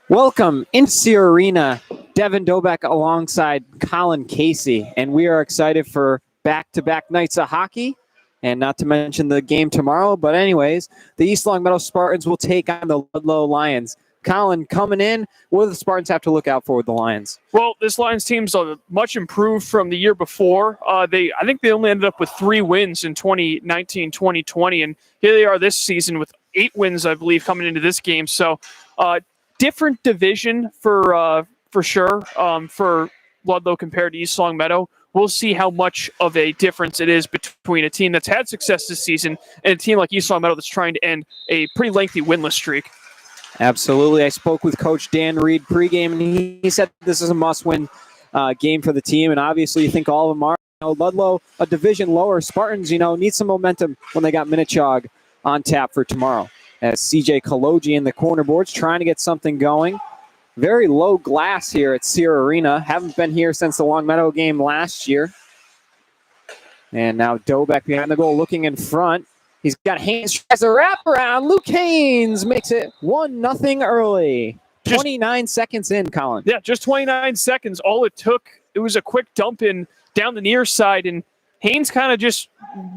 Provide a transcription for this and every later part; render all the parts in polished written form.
Welcome into the arena, Devin Dobeck alongside Colin Casey, and we are excited for back-to-back nights of hockey, and not to mention the game tomorrow. But anyways, the East Longmeadow Spartans will take on the Luldow Lions. Colin, coming in, what do the Spartans have to look out for with the Lions? Well, this Lions team's much improved from the year before. I think they only ended up with 3 wins in 2019-2020, and here they are this season with 8 wins, I believe, coming into this game. So, different division for sure for Luldow compared to East Longmeadow. We'll see how much of a difference it is between a team that's had success this season and a team like East Longmeadow that's trying to end a pretty lengthy winless streak. Absolutely. I spoke with Coach Dan Reed pregame, and he said this is a must-win game for the team, and obviously you think all of them are. Ludlow, a division lower. Spartans, need some momentum when they got Minnechaug on tap for tomorrow. As CJ Kalogi in the corner boards trying to get something going. Very low glass here at Sierra Arena. Haven't been here since the Longmeadow game last year. And now Dobeck behind the goal looking in front. He's got Haynes, tries a wraparound. Luke Haynes makes it 1-0 early. 29 seconds in, Colin. Yeah, just 29 seconds. All it took, it was a quick dump in down the near side, and Haynes kind of just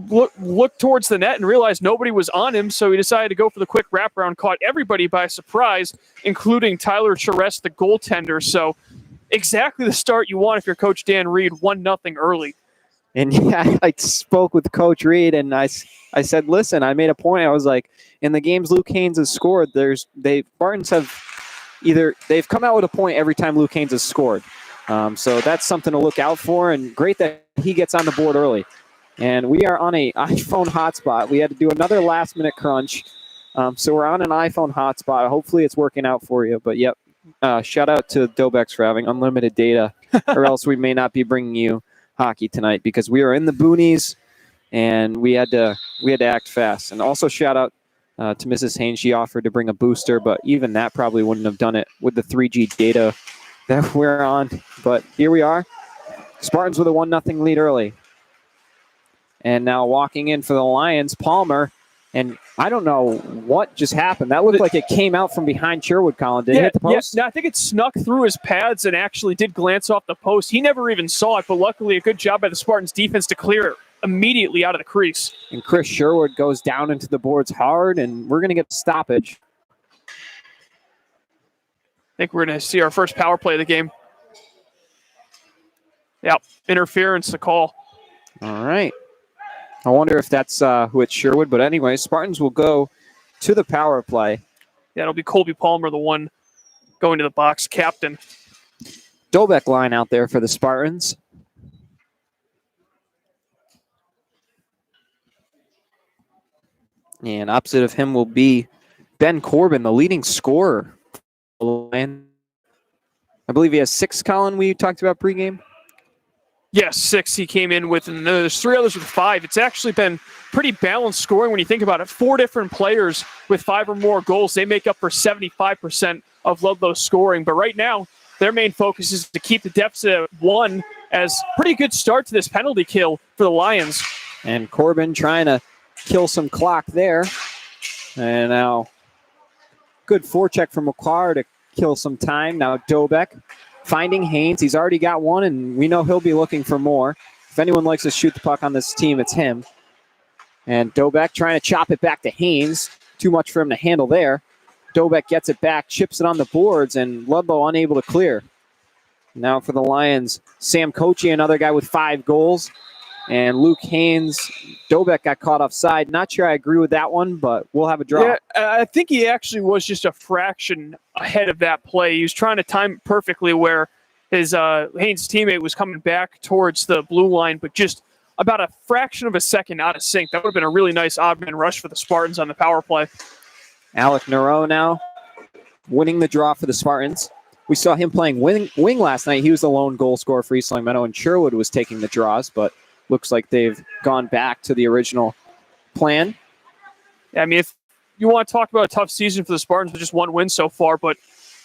looked towards the net and realized nobody was on him, so he decided to go for the quick wraparound, caught everybody by surprise, including Tyler Charest, the goaltender. So exactly the start you want if you're Coach Dan Reed, 1-0 early. And yeah, I spoke with Coach Reed, and I said, listen, I made a point. I was like, in the games Luke Haynes has scored, Spartans have they've come out with a point every time Luke Haynes has scored. So that's something to look out for, and great that he gets on the board early. And we are on an iPhone hotspot. We had to do another last-minute crunch. So we're on an iPhone hotspot. Hopefully it's working out for you. But, yep, shout out to Dobex for having unlimited data, or else we may not be bringing you hockey tonight because we are in the boonies, and we had to act fast. And also shout out to Mrs. Haynes. She offered to bring a booster, but even that probably wouldn't have done it with the 3G data that we're on. But here we are. Spartans with a 1-0 lead early. And now walking in for the Lions, Palmer. And I don't know what just happened. That looked like it came out from behind Sherwood, Colin. Did it hit the post? Yeah, I think it snuck through his pads and actually did glance off the post. He never even saw it, but luckily a good job by the Spartans defense to clear it immediately out of the crease. And Chris Sherwood goes down into the boards hard, and we're going to get a stoppage. I think we're going to see our first power play of the game. Yep, interference, the call. All right. I wonder if that's who it's Sherwood. But anyway, Spartans will go to the power play. Yeah, it'll be Colby Palmer, the one going to the box, captain. Dobeck line out there for the Spartans. And opposite of him will be Ben Corbin, the leading scorer. I believe he has 6, Colin, we talked about pregame. Yes, 6 he came in with, and there's 3 others with 5. It's actually been pretty balanced scoring when you think about it. 4 different players with 5 or more goals. They make up for 75% of Ludlow's scoring. But right now, their main focus is to keep the deficit at 1 as pretty good start to this penalty kill for the Lions. And Corbin trying to kill some clock there. And now good forecheck from McQuarrie to kill some time. Now Dobeck finding Haynes. He's already got one, and we know he'll be looking for more. If anyone likes to shoot the puck on this team, it's him. And Dobeck trying to chop it back to Haynes. Too much for him to handle there. Dobeck gets it back, chips it on the boards, and Ludlow unable to clear. Now for the Lions, Sam Kochi, another guy with 5 goals. And Luke Haynes, Dobeck got caught offside. Not sure I agree with that one, but we'll have a draw. Yeah, I think he actually was just a fraction ahead of that play. He was trying to time it perfectly where his Haynes teammate was coming back towards the blue line, but just about a fraction of a second out of sync. That would have been a really nice odd man rush for the Spartans on the power play. Alec Nero now winning the draw for the Spartans. We saw him playing wing last night. He was the lone goal scorer for East Longmeadow, and Sherwood was taking the draws, but looks like they've gone back to the original plan. I mean, if you want to talk about a tough season for the Spartans with just 1 win so far, but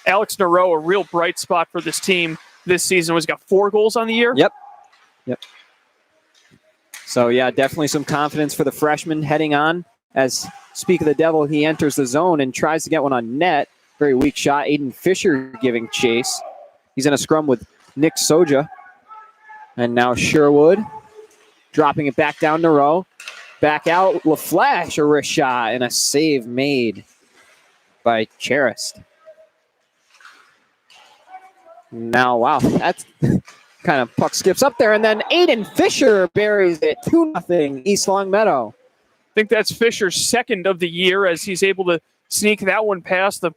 Alex Nero, a real bright spot for this team this season, was got 4 goals on the year. Yep. So, yeah, definitely some confidence for the freshman heading on as speak of the devil, he enters the zone and tries to get one on net. Very weak shot. Aiden Fisher giving chase. He's in a scrum with Nick Soja. And now Sherwood dropping it back down the row. Back out, LaFlash, a wrist shot, and a save made by Charist. Now, wow, that's kind of puck skips up there, and then Aiden Fisher buries it 2-0 East Longmeadow. I think that's Fisher's second of the year as he's able to sneak that one past the.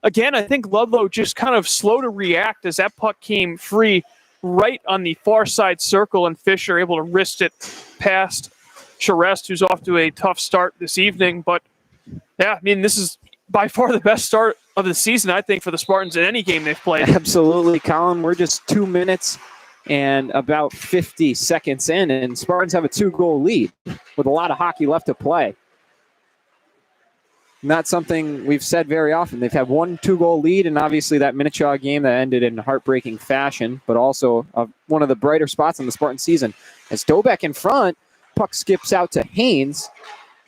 Again, I think Luldow just kind of slow to react as that puck came free right on the far side circle, and Fisher able to wrist it past Charest, who's off to a tough start this evening. But yeah, I mean, this is by far the best start of the season, I think, for the Spartans in any game they've played. Absolutely, Colin. We're just 2 minutes and about 50 seconds in, and Spartans have a 2-goal lead with a lot of hockey left to play. Not something we've said very often. They've had 1 2-goal lead, and obviously that Minnechaw game that ended in heartbreaking fashion, but also one of the brighter spots in the Spartan season. As Dobeck in front, puck skips out to Haynes,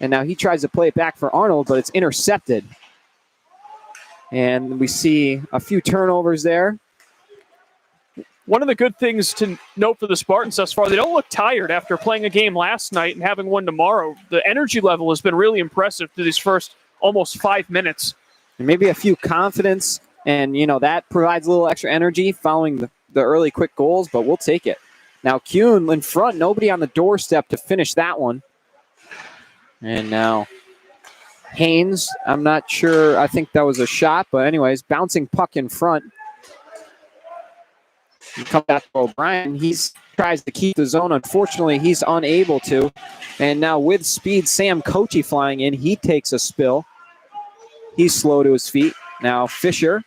and now he tries to play it back for Arnold, but it's intercepted. And we see a few turnovers there. One of the good things to note for the Spartans thus far, they don't look tired after playing a game last night and having one tomorrow. The energy level has been really impressive through these first almost 5 minutes. And maybe a few confidence, and that provides a little extra energy following the early quick goals, but we'll take it. Now Kuhn in front, nobody on the doorstep to finish that one. And now Haynes, I'm not sure, I think that was a shot, but anyways, bouncing puck in front. You come back to O'Brien, he tries to keep the zone. Unfortunately, he's unable to. And now with speed, Sam Kochi flying in, he takes a spill. He's slow to his feet. Now Fisher,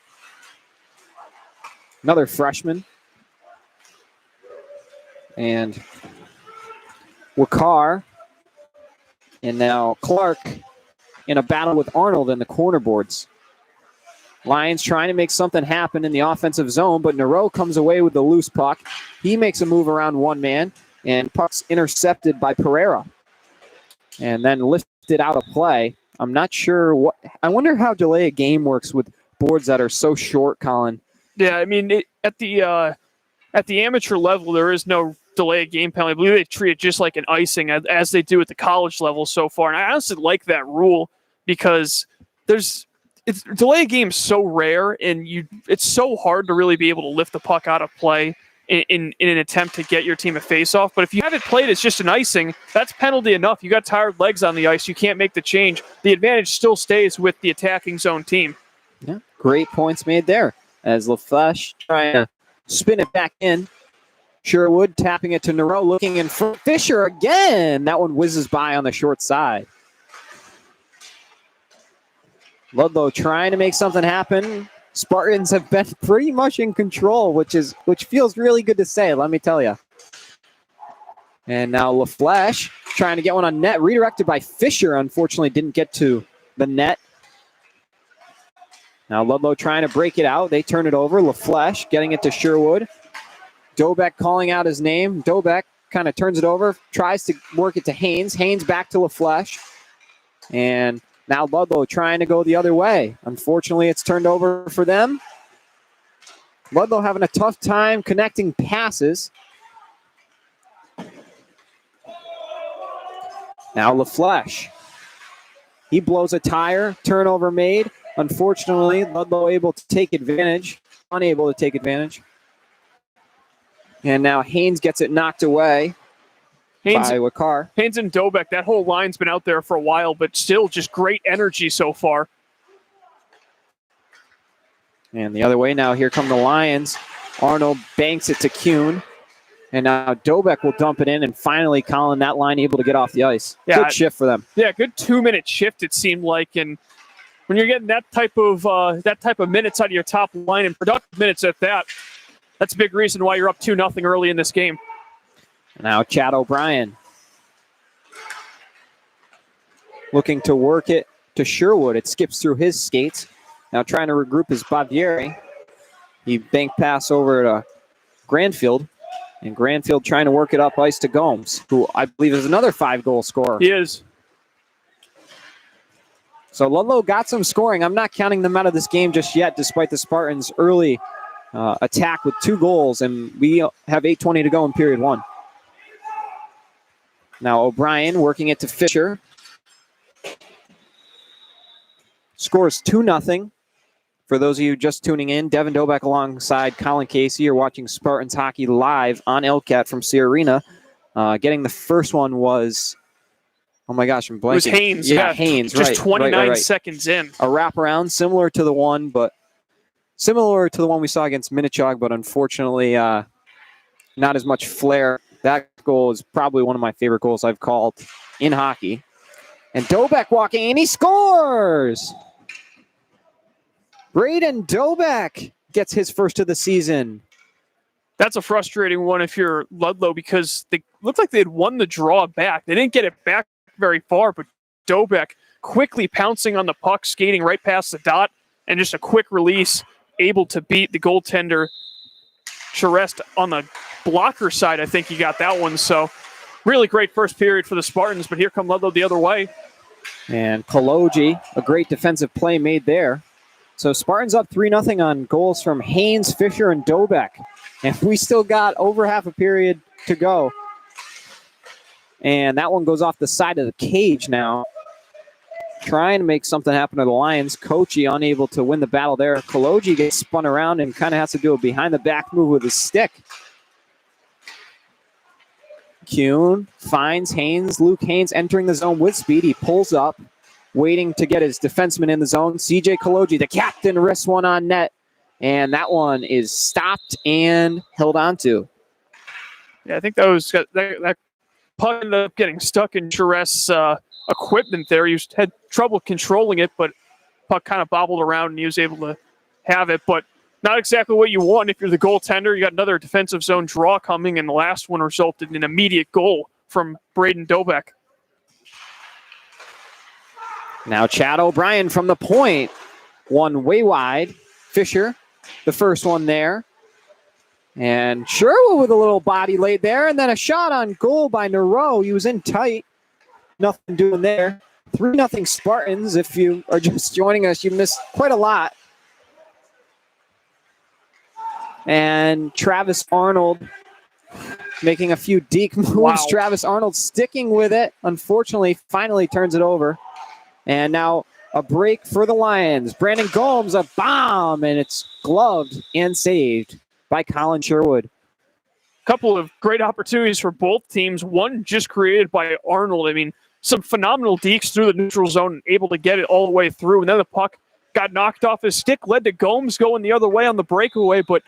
another freshman. And Wakar, and now Clark in a battle with Arnold in the corner boards. Lions trying to make something happen in the offensive zone, but Nero comes away with the loose puck. He makes a move around one man, and puck's intercepted by Pereira. And then lifted out of play. I'm not sure what. I wonder how delay a game works with boards that are so short, Colin. Yeah, I mean, at the amateur level, there is no delay a game penalty. I believe they treat it just like an icing as they do at the college level so far. And I honestly like that rule because delay a game so rare, and it's so hard to really be able to lift the puck out of play in an attempt to get your team a face-off. But if you have it played as just an icing, that's penalty enough. You got tired legs on the ice. You can't make the change. The advantage still stays with the attacking zone team. Yeah, great points made there. As LaFlash trying to spin it back in. Sherwood tapping it to Nero, looking in front. Fisher again. That one whizzes by on the short side. Ludlow trying to make something happen. Spartans have been pretty much in control, which feels really good to say, let me tell you. And now LaFlash trying to get one on net, redirected by Fisher. Unfortunately, didn't get to the net. Now Ludlow trying to break it out. They turn it over. LaFlash getting it to Sherwood. Dobeck calling out his name. Dobeck kind of turns it over, tries to work it to Haynes. Haynes back to LaFlash. And now Ludlow trying to go the other way. Unfortunately, it's turned over for them. Ludlow having a tough time connecting passes. Now LaFlash. He blows a tire. Turnover made. Unfortunately, Ludlow unable to take advantage. And now Haynes gets it knocked away by Wakar. Haynes and Dobeck, that whole line's been out there for a while, but still just great energy so far. And the other way now, here come the Lions. Arnold banks it to Kuhn. And now Dobeck will dump it in, and finally Colin, that line able to get off the ice. Yeah, good shift for them. Yeah, good 2-minute shift it seemed like. And when you're getting that type of minutes out of your top line and productive minutes at that, that's a big reason why you're up 2-0 early in this game. Now Chad O'Brien looking to work it to Sherwood. It skips through his skates. Now trying to regroup is Bavieri. He bank pass over to Granfield. And Granfield trying to work it up ice to Gomes, who I believe is another 5-goal scorer. He is. So Ludlow got some scoring. I'm not counting them out of this game just yet, despite the Spartans' early attack with 2 goals, and we have 8:20 to go in period 1. Now O'Brien working it to Fisher. Scores 2-0. For those of you just tuning in, Devin Doback alongside Colin Casey. You're watching Spartans hockey live on Elcat from Sea Arena. Getting the first one was, oh my gosh, I'm blanking. It was Haynes. Yeah, Haynes. Just right, 29 right. seconds in. A wraparound similar to the one we saw against Minichog, but unfortunately not as much flair. That goal is probably one of my favorite goals I've called in hockey. And Doback walking, and he scores! Braden Doback gets his first of the season. That's a frustrating one if you're Ludlow, because they looked like they had won the draw back. They didn't get it back very far, but Doback quickly pouncing on the puck, skating right past the dot, and just a quick release, able to beat the goaltender Charest on the blocker side. I think he got that one. So really great first period for the Spartans, but here come Ludlow the other way. And Kologi, a great defensive play made there. So Spartans up 3-0 on goals from Haynes, Fisher, and Doback. And we still got over half a period to go. And that one goes off the side of the cage now. Trying to make something happen to the Lions. Kochi unable to win the battle there. Kologi gets spun around and kind of has to do a behind-the-back move with his stick. Kuhn finds Haynes. Luke Haynes entering the zone with speed. He pulls up, waiting to get his defenseman in the zone. CJ Kologi, the captain, wrists one on net. And that one is stopped and held onto. Yeah, I think that puck ended up getting stuck in Charest's equipment there. He had trouble controlling it, but puck kind of bobbled around and he was able to have it. But not exactly what you want if you're the goaltender. You got another defensive zone draw coming, and the last one resulted in an immediate goal from Braden Doback. Now Chad O'Brien from the point. One way wide. Fisher, the first one there. And Sherwood with a little body laid there. And then a shot on goal by Nero. He was in tight. Nothing doing there. 3-0 Spartans. If you are just joining us, you missed quite a lot. And Travis Arnold making a few deke moves. Wow. Travis Arnold sticking with it. Unfortunately, finally turns it over. And now a break for the Lions. Brandon Gomes, a bomb, and it's gloved and saved by Colin Sherwood. Couple of great opportunities for both teams. One just created by Arnold. I mean, some phenomenal dekes through the neutral zone, able to get it all the way through. And then the puck got knocked off his stick, led to Gomes going the other way on the breakaway. But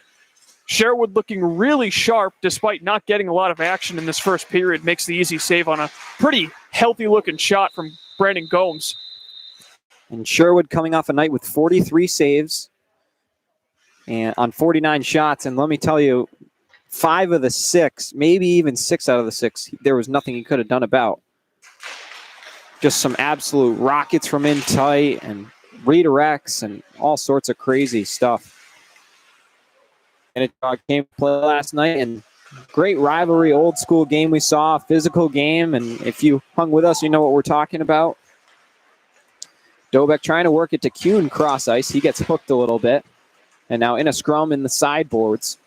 Sherwood looking really sharp despite not getting a lot of action in this first period. Makes the easy save on a pretty healthy-looking shot from Brandon Gomes. And Sherwood coming off a night with 43 saves and on 49 shots. And let me tell you, 5 of the 6, maybe even 6 out of the 6, there was nothing he could have done about. Just some absolute rockets from in tight and redirects and all sorts of crazy stuff. And it came to play last night, and great rivalry, old school game we saw, physical game. And if you hung with us, you know what we're talking about. Doback trying to work it to Kuhn cross ice. He gets hooked a little bit. And now in a scrum in the sideboards.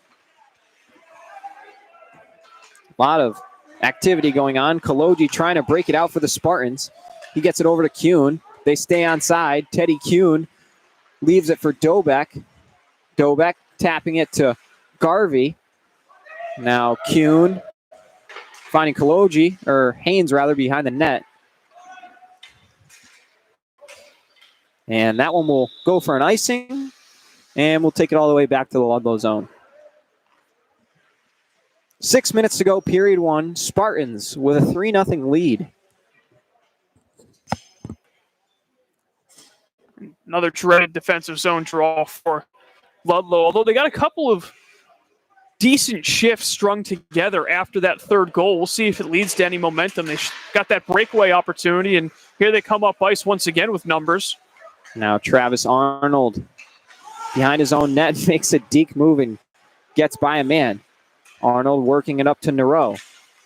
A lot of activity going on. Kologi trying to break it out for the Spartans. He gets it over to Kuhn. They stay on side. Teddy Kuhn leaves it for Doback. Doback tapping it to Garvey. Now Kuhn finding Kologi, or Haynes rather, behind the net. And that one will go for an icing. And we'll take it all the way back to the Ludlow zone. 6 minutes to go, period 1. Spartans with a 3-0 lead. Another dreaded defensive zone draw for Ludlow, although they got a couple of decent shifts strung together after that third goal. We'll see if it leads to any momentum. They got that breakaway opportunity, and here they come up ice once again with numbers. Now Travis Arnold behind his own net makes a deke move and gets by a man. Arnold working it up to Nero.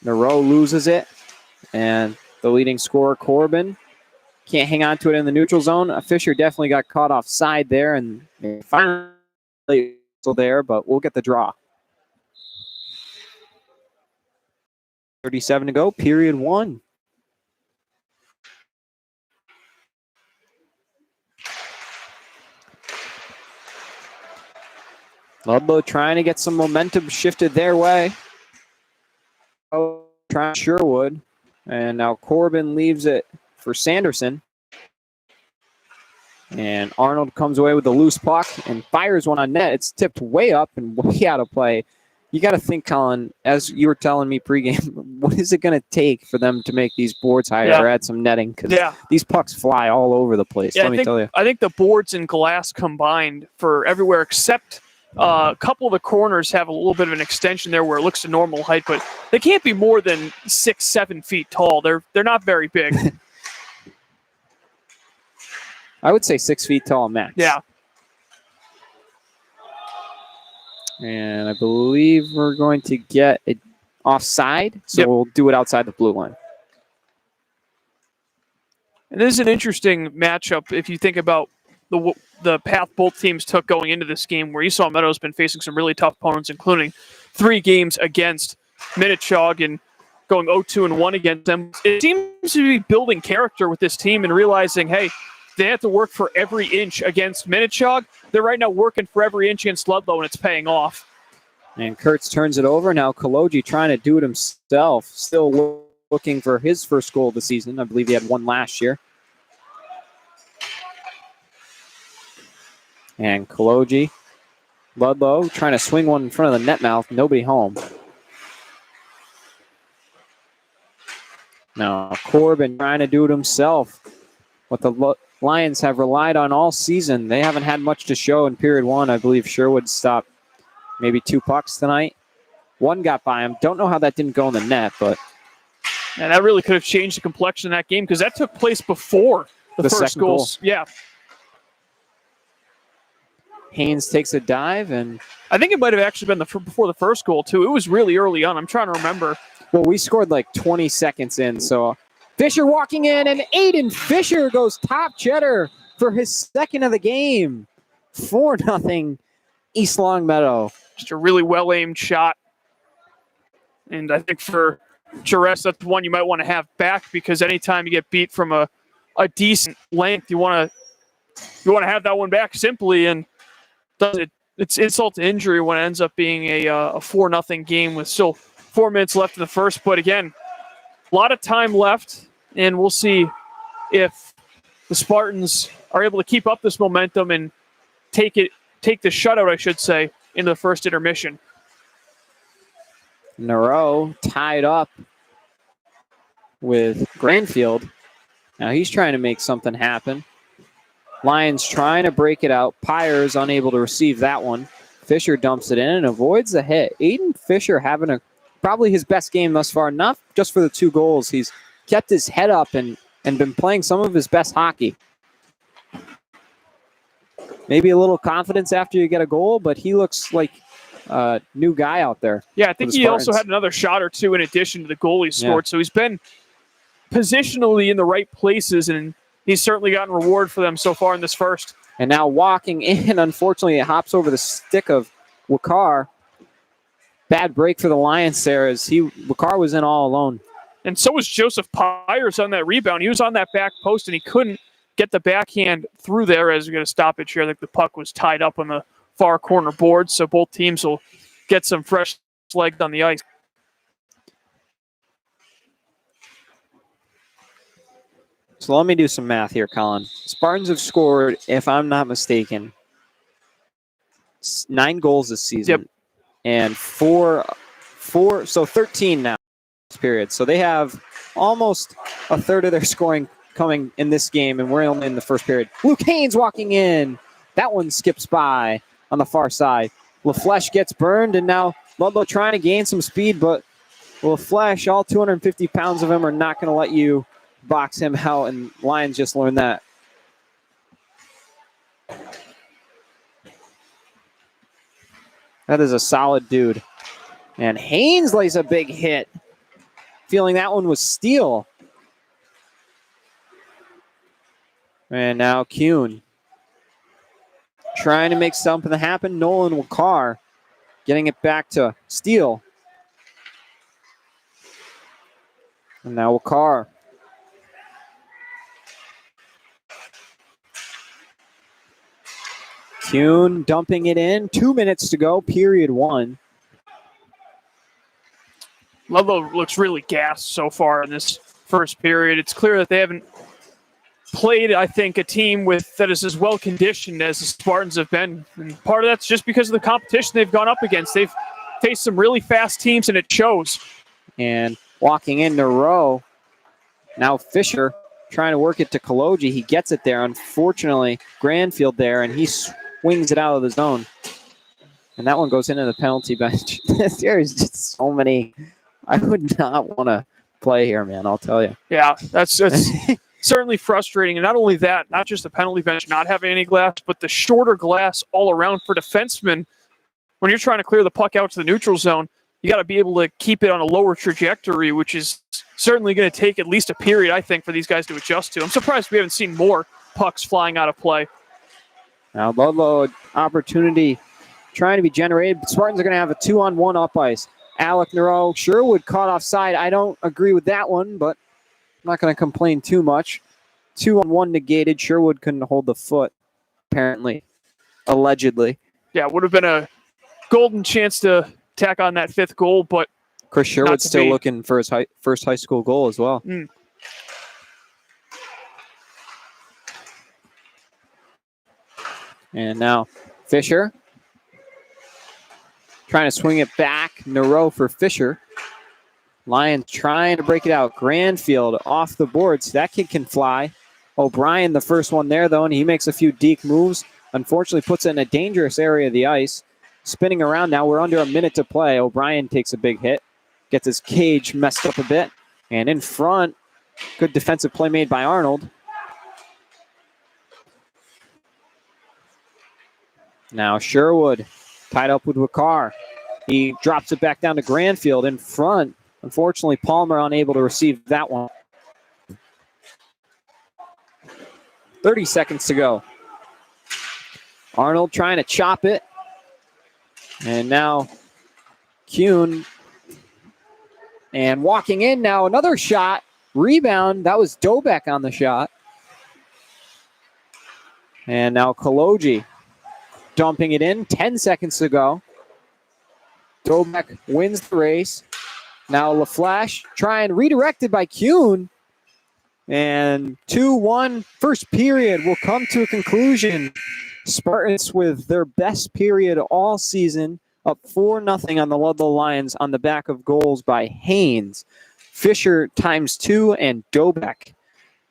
Nero loses it, and the leading scorer, Corbin, can't hang on to it in the neutral zone. Fisher definitely got caught offside there, and finally still there, but we'll get the draw. 37 to go, period 1. Luldow trying to get some momentum shifted their way. Trying Sherwood. And now Corbin leaves it for Sanderson. And Arnold comes away with the loose puck and fires one on net. It's tipped way up and way out of play. You got to think, Colin, as you were telling me pregame, what is it going to take for them to make these boards higher or add some netting? Because these pucks fly all over the place, let me tell you. I think the boards and glass combined for everywhere except a couple of the corners have a little bit of an extension there where it looks to normal height, but they can't be more than 6-7 feet tall. They're not very big. I would say 6 feet tall max. Yeah. And I believe we're going to get it offside, so we'll do it outside the blue line. And this is an interesting matchup if you think about the path both teams took going into this game, where Esau Meadows been facing some really tough opponents, including 3 games against Minnechaug and going 0-2-1 against them. It seems to be building character with this team and realizing, hey, they have to work for every inch against Minnechaug. They're right now working for every inch against Luldow, and it's paying off. And Kurtz turns it over. Now Kaloji trying to do it himself. Still looking for his first goal of the season. I believe he had one last year. And Kaloji. Luldow trying to swing one in front of the net mouth. Nobody home. Now Corbin trying to do it himself. What the Lions have relied on all season. They haven't had much to show in period 1. I believe Sherwood stopped maybe 2 pucks tonight. One got by him. Don't know how that didn't go in the net, but... And that really could have changed the complexion of that game because that took place before the first goals. Yeah. Haynes takes a dive, and... I think it might have actually been before the first goal, too. It was really early on. I'm trying to remember. Well, we scored like 20 seconds in, so... Fisher walking in, and Aiden Fisher goes top cheddar for his second of the game. 4-0 East Longmeadow. Just a really well-aimed shot. And I think for Jerez, that's one you might want to have back, because anytime you get beat from a decent length, you want to have that one back simply. And it's insult to injury when it ends up being a 4-0 game with still 4 minutes left in the first. But again, a lot of time left, and we'll see if the Spartans are able to keep up this momentum and take the shutout, I should say, into the first intermission. Nero tied up with Granfield. Now he's trying to make something happen. Lions trying to break it out. Pyers unable to receive that one. Fisher dumps it in and avoids the hit. Aiden Fisher having probably his best game thus far, not just for the 2 goals. He's kept his head up and been playing some of his best hockey. Maybe a little confidence after you get a goal, but he looks like a new guy out there. Yeah, I think he also had another shot or 2 in addition to the goal he scored. So he's been positionally in the right places, and he's certainly gotten reward for them so far in this first. And now walking in, unfortunately, it hops over the stick of Wakar. Bad break for the Lions there as Wakar was in all alone. And so was Joseph Pyers on that rebound. He was on that back post, and he couldn't get the backhand through there as we get a stoppage here. I think the puck was tied up on the far corner board, so both teams will get some fresh legs on the ice. So let me do some math here, Colin. Spartans have scored, if I'm not mistaken, 9 goals this season. Yep. And 13 now this period. So they have almost a third of their scoring coming in this game, and we're only in the first period. Luke Haynes walking in. That one skips by on the far side. LaFleche gets burned, and now Ludlow trying to gain some speed, but LaFleche, all 250 pounds of him, are not going to let you box him out, and Lions just learned that. That is a solid dude. And Haynes lays a big hit. Feeling that one was steel. And now Kuhn trying to make something happen. Nolan Wakar getting it back to Steele. And now Wakar. Kuhn dumping it in. 2 minutes to go, period 1. Ludlow looks really gassed so far in this first period. It's clear that they haven't played, I think, a team that is as well conditioned as the Spartans have been. And part of that's just because of the competition they've gone up against. They've faced some really fast teams, and it shows. And walking into row, now Fisher trying to work it to Kaloji. He gets it there. Unfortunately, Granfield there, and he swings it out of the zone. And that one goes into the penalty bench. There's just so many. I would not want to play here, man, I'll tell you. Yeah, that's certainly frustrating. And not only that, not just the penalty bench not having any glass, but the shorter glass all around for defensemen. When you're trying to clear the puck out to the neutral zone, you got to be able to keep it on a lower trajectory, which is certainly going to take at least a period, I think, for these guys to adjust to. I'm surprised we haven't seen more pucks flying out of play. Now, Ludlow opportunity trying to be generated. Spartans are going to have a 2-on-1 up ice. Alec Nero, Sherwood caught offside. I don't agree with that one, but I'm not going to complain too much. 2-on-1 negated. Sherwood couldn't hold the foot, apparently, allegedly. Yeah, it would have been a golden chance to tack on that 5th goal, but Chris Sherwood's still looking for his first high school goal as well. And now Fisher trying to swing it back. Nero for Fisher. Lions trying to break it out. Granfield off the boards. That kid can fly. O'Brien, the first one there, though, and he makes a few deke moves. Unfortunately, puts it in a dangerous area of the ice. Spinning around now. We're under a minute to play. O'Brien takes a big hit. Gets his cage messed up a bit. And in front, good defensive play made by Arnold. Now Sherwood tied up with Wakar. He drops it back down to Granfield in front. Unfortunately, Palmer unable to receive that one. 30 seconds to go. Arnold trying to chop it. And now Kuhn. And walking in now, another shot. Rebound. That was Dobek on the shot. And now Kaloji dumping it in. 10 seconds to go. Dobek wins the race. Now LaFlash trying, redirected by Kuhn. And 2-1 first period will come to a conclusion. Spartans with their best period all season, up 4-0 on the Ludlow Lions on the back of goals by Haynes, Fisher ×2, and Dobek.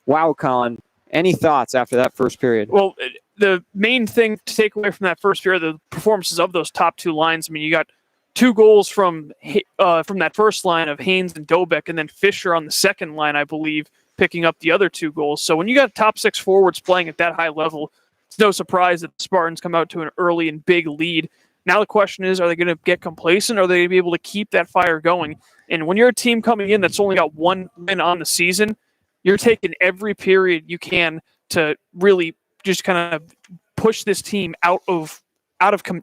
Wow, Colin. Any thoughts after that first period? Well, the main thing to take away from that first period, the performances of those top 2 lines. I mean, you got 2 goals from that first line of Haynes and Dobek, and then Fisher on the second line, I believe, picking up the other 2 goals. So when you got top 6 forwards playing at that high level, it's no surprise that the Spartans come out to an early and big lead. Now the question is, are they going to get complacent, or are they going to be able to keep that fire going? And when you're a team coming in that's only got 1 win on the season, you're taking every period you can to really just kind of push this team out of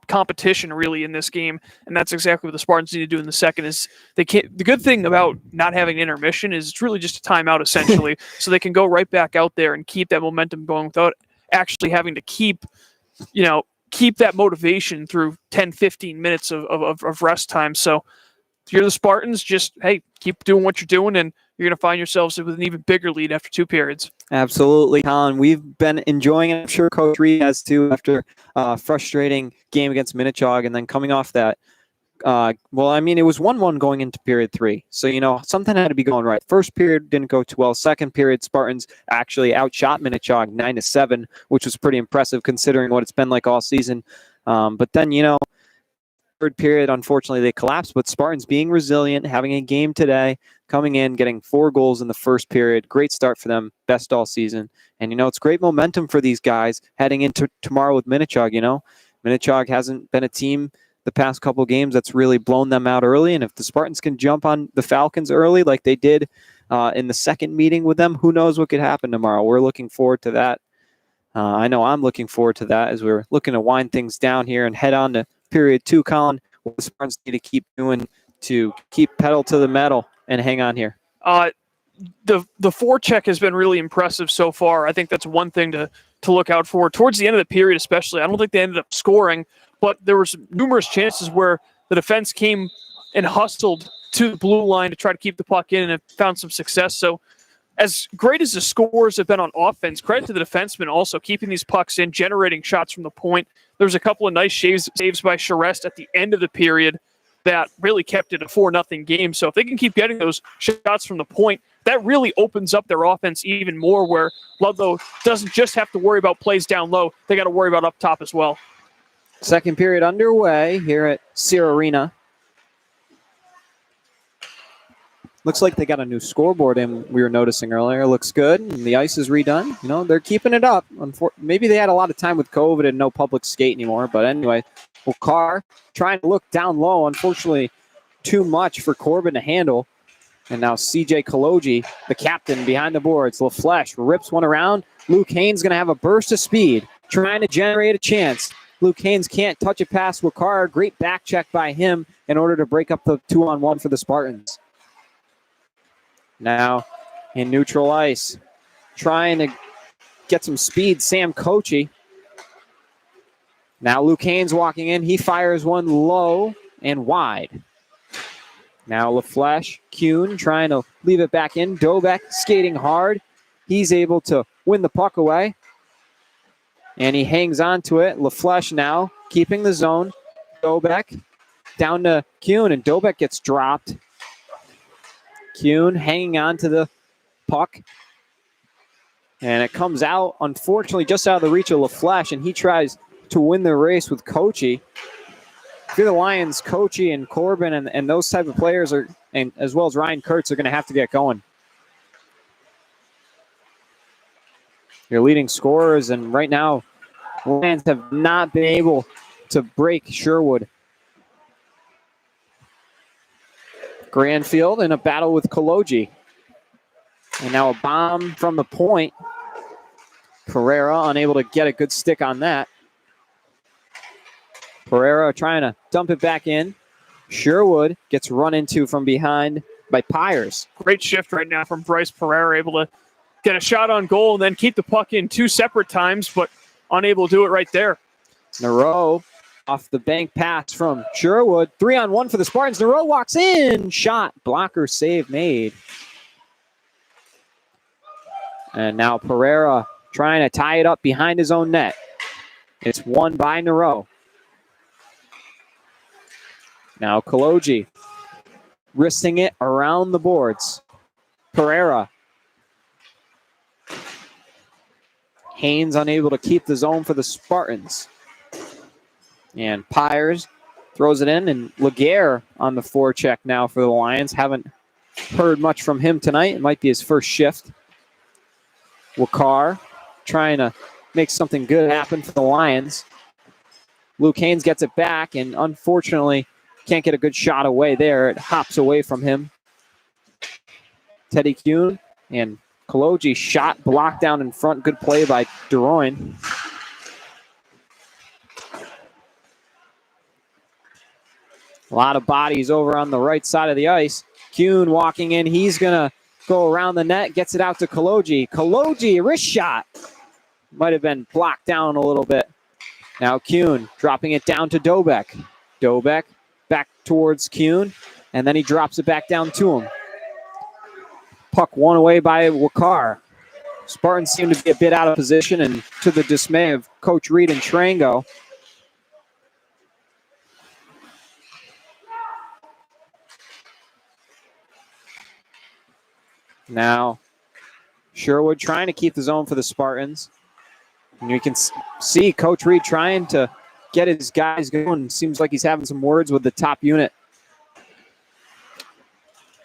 competition really in this game. And that's exactly what the Spartans need to do in the second. Is they can't. The good thing about not having intermission is it's really just a timeout essentially, so they can go right back out there and keep that momentum going without actually having to keep that motivation through 10, 15 minutes of rest time. So if you're the Spartans, just, hey, keep doing what you're doing, and you're going to find yourselves with an even bigger lead after 2 periods. Absolutely, Colin. We've been enjoying it. I'm sure Coach Reed has too, after a frustrating game against Minnechaug, and then coming off that. It was 1-1 going into period 3. So, something had to be going right. First period didn't go too well. Second period, Spartans actually outshot Minnechaug 9-7, which was pretty impressive considering what it's been like all season. But then, third period, unfortunately, they collapsed. But Spartans being resilient, having a game today, coming in, getting 4 goals in the first period. Great start for them. Best all season. And, it's great momentum for these guys heading into tomorrow with Minnechaug. Minnechaug hasn't been a team the past couple games that's really blown them out early. And if the Spartans can jump on the Falcons early like they did in the second meeting with them, who knows what could happen tomorrow. We're looking forward to that. I know I'm looking forward to that as we're looking to wind things down here and head on to period 2, Colin. What the Spartans need to keep doing to keep pedal to the metal and hang on here? The forecheck has been really impressive so far. I think that's one thing to look out for. Towards the end of the period especially, I don't think they ended up scoring, but there was numerous chances where the defense came and hustled to the blue line to try to keep the puck in and have found some success. So as great as the scores have been on offense, credit to the defensemen also keeping these pucks in, generating shots from the point. There was a couple of nice saves by Charest at the end of the period that really kept it a 4-0 game. So if they can keep getting those shots from the point, that really opens up their offense even more, where Luldow doesn't just have to worry about plays down low. They got to worry about up top as well. Second period underway here at Sear Arena. Looks like they got a new scoreboard in, we were noticing earlier. Looks good, and the ice is redone. You know, they're keeping it up. Maybe they had a lot of time with COVID and no public skate anymore, but anyway, Carr trying to look down low. Unfortunately, too much for Corbin to handle. And now CJ Kaloji, the captain, behind the boards. LaFleche rips one around. Luke Haynes going to have a burst of speed, trying to generate a chance. Luke Haynes can't touch it past Wakar. Great back check by him in order to break up the 2-on-1 for the Spartans. Now in neutral ice, trying to get some speed, Sam Kochi. Now Luke Haynes walking in. He fires one low and wide. Now LaFleche, Kuhn trying to leave it back in. Dobek skating hard. He's able to win the puck away. And he hangs on to it. LaFleche now keeping the zone. Dobek down to Kuhn, and Dobek gets dropped. Kuhn hanging on to the puck. And it comes out, unfortunately, just out of the reach of LaFleche, and he tries to win the race with Kochi. If you're the Lions, Kochi and Corbin and those type of players, are, and as well as Ryan Kurtz, are going to have to get going. Your leading scorers, and right now, Lions have not been able to break Sherwood. Granfield in a battle with Kaloji. And now a bomb from the point. Pereira unable to get a good stick on that. Pereira trying to dump it back in. Sherwood gets run into from behind by Pyers. Great shift right now from Bryce Pereira, able to get a shot on goal and then keep the puck in 2 separate times, but unable to do it right there. Nero off the bank pass from Sherwood. 3-on-1 for the Spartans. Nero walks in. Shot. Blocker save made. And now Pereira trying to tie it up behind his own net. It's won by Nero. Now Kaloji wristing it around the boards. Pereira. Haynes unable to keep the zone for the Spartans. And Pyers throws it in, and Laguerre on the forecheck now for the Lions. Haven't heard much from him tonight. It might be his first shift. Wakar trying to make something good happen for the Lions. Luke Haynes gets it back, and unfortunately can't get a good shot away there. It hops away from him. Teddy Kuhn and Kaloji shot blocked down in front. Good play by DeRoyne. A lot of bodies over on the right side of the ice. Kuhn walking in. He's going to go around the net. Gets it out to Kaloji. Kaloji, wrist shot. Might have been blocked down a little bit. Now Kuhn dropping it down to Dobek. Dobek back towards Kuhn. And then he drops it back down to him. Puck won away by Wakar. Spartans seem to be a bit out of position, and to the dismay of Coach Reed and Trango. Now, Sherwood trying to keep the zone for the Spartans. And you can see Coach Reed trying to get his guys going. Seems like he's having some words with the top unit.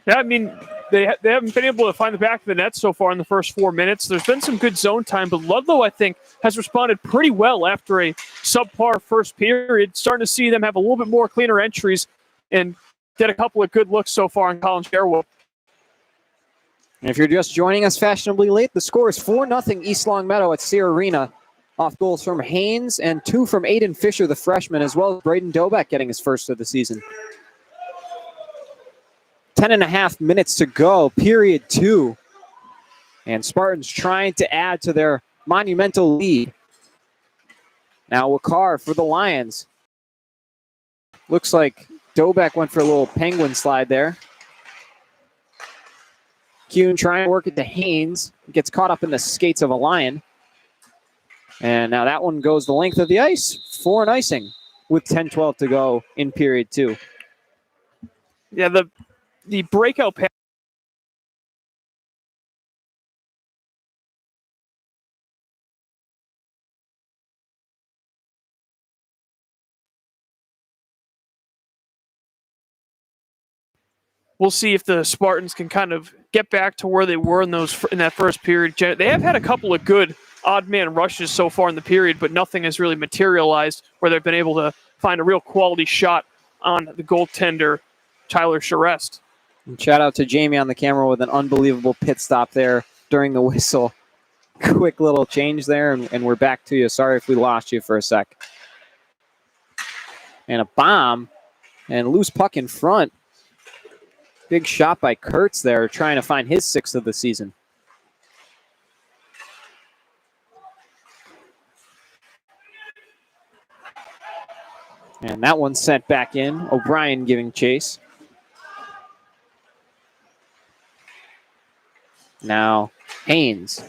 Yeah, I mean, they haven't been able to find the back of the net so far in the first 4 minutes. There's been some good zone time, but Luldow, I think, has responded pretty well after a subpar first period. Starting to see them have a little bit more cleaner entries and get a couple of good looks so far in Colin Sherwood. And if you're just joining us fashionably late, the score is 4-0 East Longmeadow at Sear Arena. Off goals from Haynes and 2 from Aiden Fisher, the freshman, as well as Braden Dobeck getting his first of the season. 10.5 minutes to go, period 2. And Spartans trying to add to their monumental lead. Now Wakar for the Lions. Looks like Dobeck went for a little penguin slide there. Kuhn trying to work it to Haynes. Gets caught up in the skates of a Lion. And now that one goes the length of the ice for an icing with 10-12 to go in period 2. Yeah, the breakout pass. We'll see if the Spartans can kind of get back to where they were in that first period. They have had a couple of good odd man rushes so far in the period, but nothing has really materialized where they've been able to find a real quality shot on the goaltender, Tyler Charest. And shout out to Jamie on the camera with an unbelievable pit stop there during the whistle. Quick little change there, and we're back to you. Sorry if we lost you for a sec. And a bomb, and loose puck in front. Big shot by Kurtz there, trying to find his 6th of the season. And that one sent back in. O'Brien giving chase. Now Haynes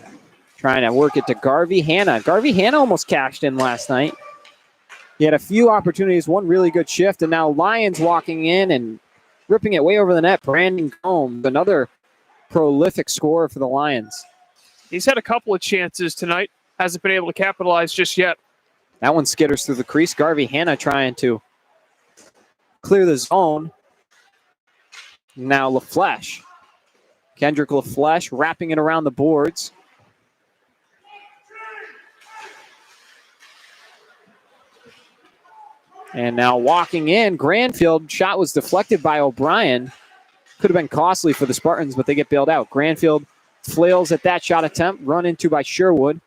trying to work it to Garvey Hanna. Garvey Hanna almost cashed in last night. He had a few opportunities, one really good shift, and now Lions walking in and ripping it way over the net. Brandon Combs, another prolific scorer for the Lions. He's had a couple of chances tonight. Hasn't been able to capitalize just yet. That one skitters through the crease. Garvey Hanna trying to clear the zone. Now LaFleche. Kendrick LaFleche wrapping it around the boards. And now walking in, Granfield. Shot was deflected by O'Brien. Could have been costly for the Spartans, but they get bailed out. Granfield flails at that shot attempt, run into by Sherwood.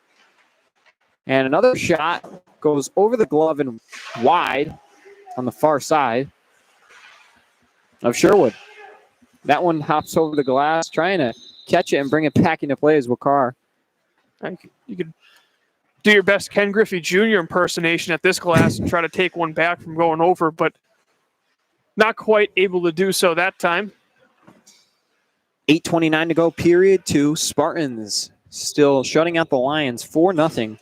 And another shot goes over the glove and wide on the far side of Sherwood. That one hops over the glass, trying to catch it and bring it back into play as Wakar. You could do your best Ken Griffey Jr. impersonation at this glass and try to take one back from going over, but not quite able to do so that time. 8:29 to go, period 2. Spartans still shutting out the Lions 4-0.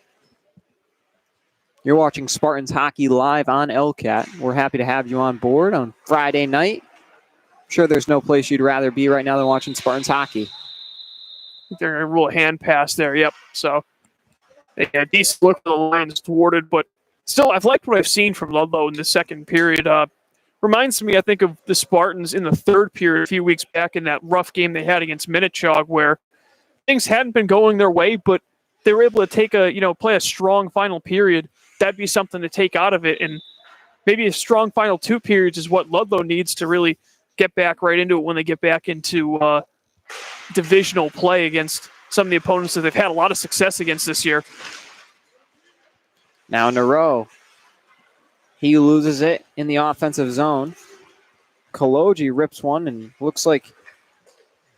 You're watching Spartans hockey live on LCAT. We're happy to have you on board on Friday night. I'm sure there's no place you'd rather be right now than watching Spartans hockey. They're going to rule a hand pass there. Yep. So, yeah, decent look for the Lions thwarted, but still, I've liked what I've seen from Luldow in the second period. Reminds me, I think, of the Spartans in the third period a few weeks back in that rough game they had against Minnechaug, where things hadn't been going their way, but they were able to play a strong final period. That'd be something to take out of it, and maybe a strong final 2 periods is what Ludlow needs to really get back right into it when they get back into divisional play against some of the opponents that they've had a lot of success against this year. Now Nero. He loses it in the offensive zone. Kaloji rips one and looks like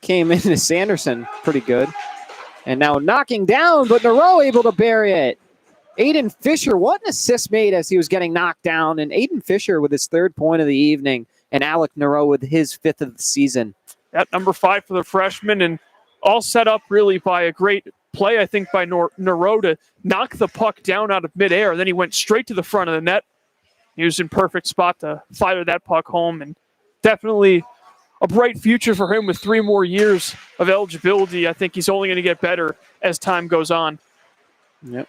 came into Sanderson pretty good. And now knocking down, but Nero able to bury it. Aiden Fisher, what an assist made as he was getting knocked down. And Aiden Fisher with his 3rd point of the evening. And Alec Nero with his 5th of the season. At number 5 for the freshman, and all set up really by a great play, I think, by Nero to knock the puck down out of midair. Then he went straight to the front of the net. He was in perfect spot to fire that puck home, and definitely a bright future for him with 3 more years of eligibility. I think he's only going to get better as time goes on. Yep.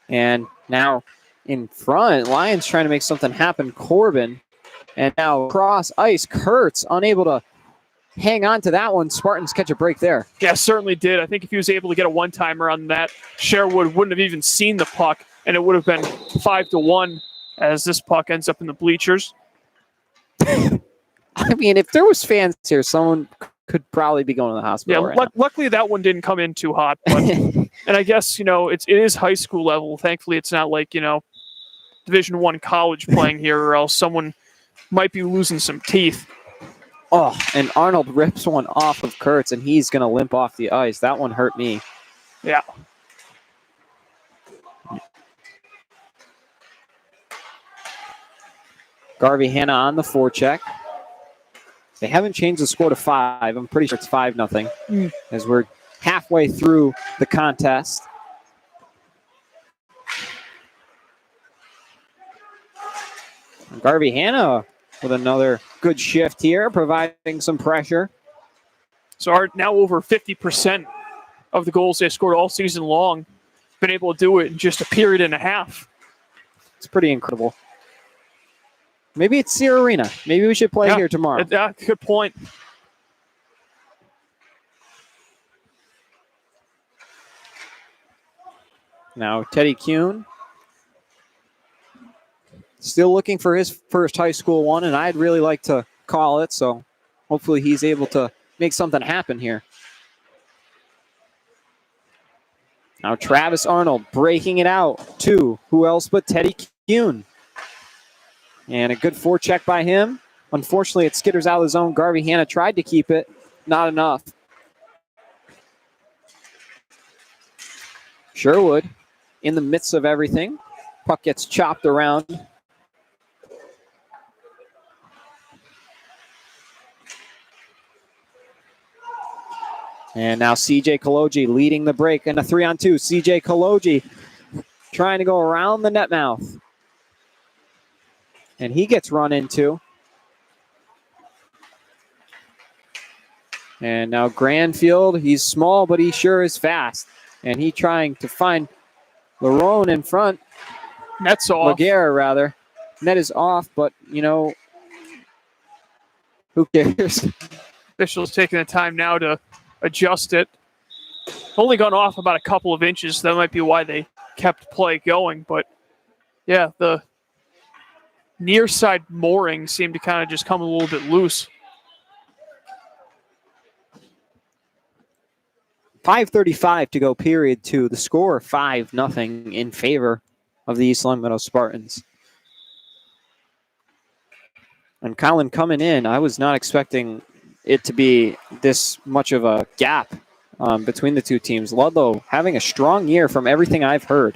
And now in front, Lions trying to make something happen. Corbin. And now cross ice, Kurtz unable to hang on to that one. Spartans catch a break there. Yeah, certainly did. I think if he was able to get a one-timer on that, Sherwood wouldn't have even seen the puck, and it would have been 5-1 as this puck ends up in the bleachers. I mean, if there was fans here, someone could probably be going to the hospital. Yeah, right now. luckily that one didn't come in too hot. But, and I guess, it is high school level. Thankfully, it's not like, Division I college playing here, or else someone might be losing some teeth. Oh, and Arnold rips one off of Kurtz, and he's going to limp off the ice. That one hurt me. Yeah. Garvey Hanna on the forecheck. They haven't changed the score to 5. I'm pretty sure it's 5-0 as we're halfway through the contest. Garvey Hanna with another good shift here, providing some pressure. So are now over 50% of the goals they scored all season long, been able to do it in just a period and a half. It's pretty incredible. Maybe it's Sear Arena. Maybe we should play here tomorrow. Yeah, good point. Now Teddy Kuhn still looking for his first high school one, and I'd really like to call it, so hopefully he's able to make something happen here. Now Travis Arnold breaking it out to who else but Teddy Kuhn. And a good forecheck by him. Unfortunately, it skitters out of the zone. Garvey Hanna tried to keep it. Not enough. Sherwood in the midst of everything. Puck gets chopped around. And now CJ Kaloji leading the break in a 3-on-2. CJ Kaloji trying to go around the net mouth. And he gets run into. And now Granfield, he's small, but he sure is fast. And he trying to find Larone in front. Net's off. Laguerre, rather. Net is off, but, who cares? Officials taking the time now to adjust it. Only gone off about a couple of inches. That might be why they kept play going. But, yeah, the near side mooring seemed to kind of just come a little bit loose. 5:35 to go, period 2. The score 5-0 in favor of the East Long Meadow Spartans. And Colin coming in, I was not expecting it to be this much of a gap between the two teams. Ludlow having a strong year from everything I've heard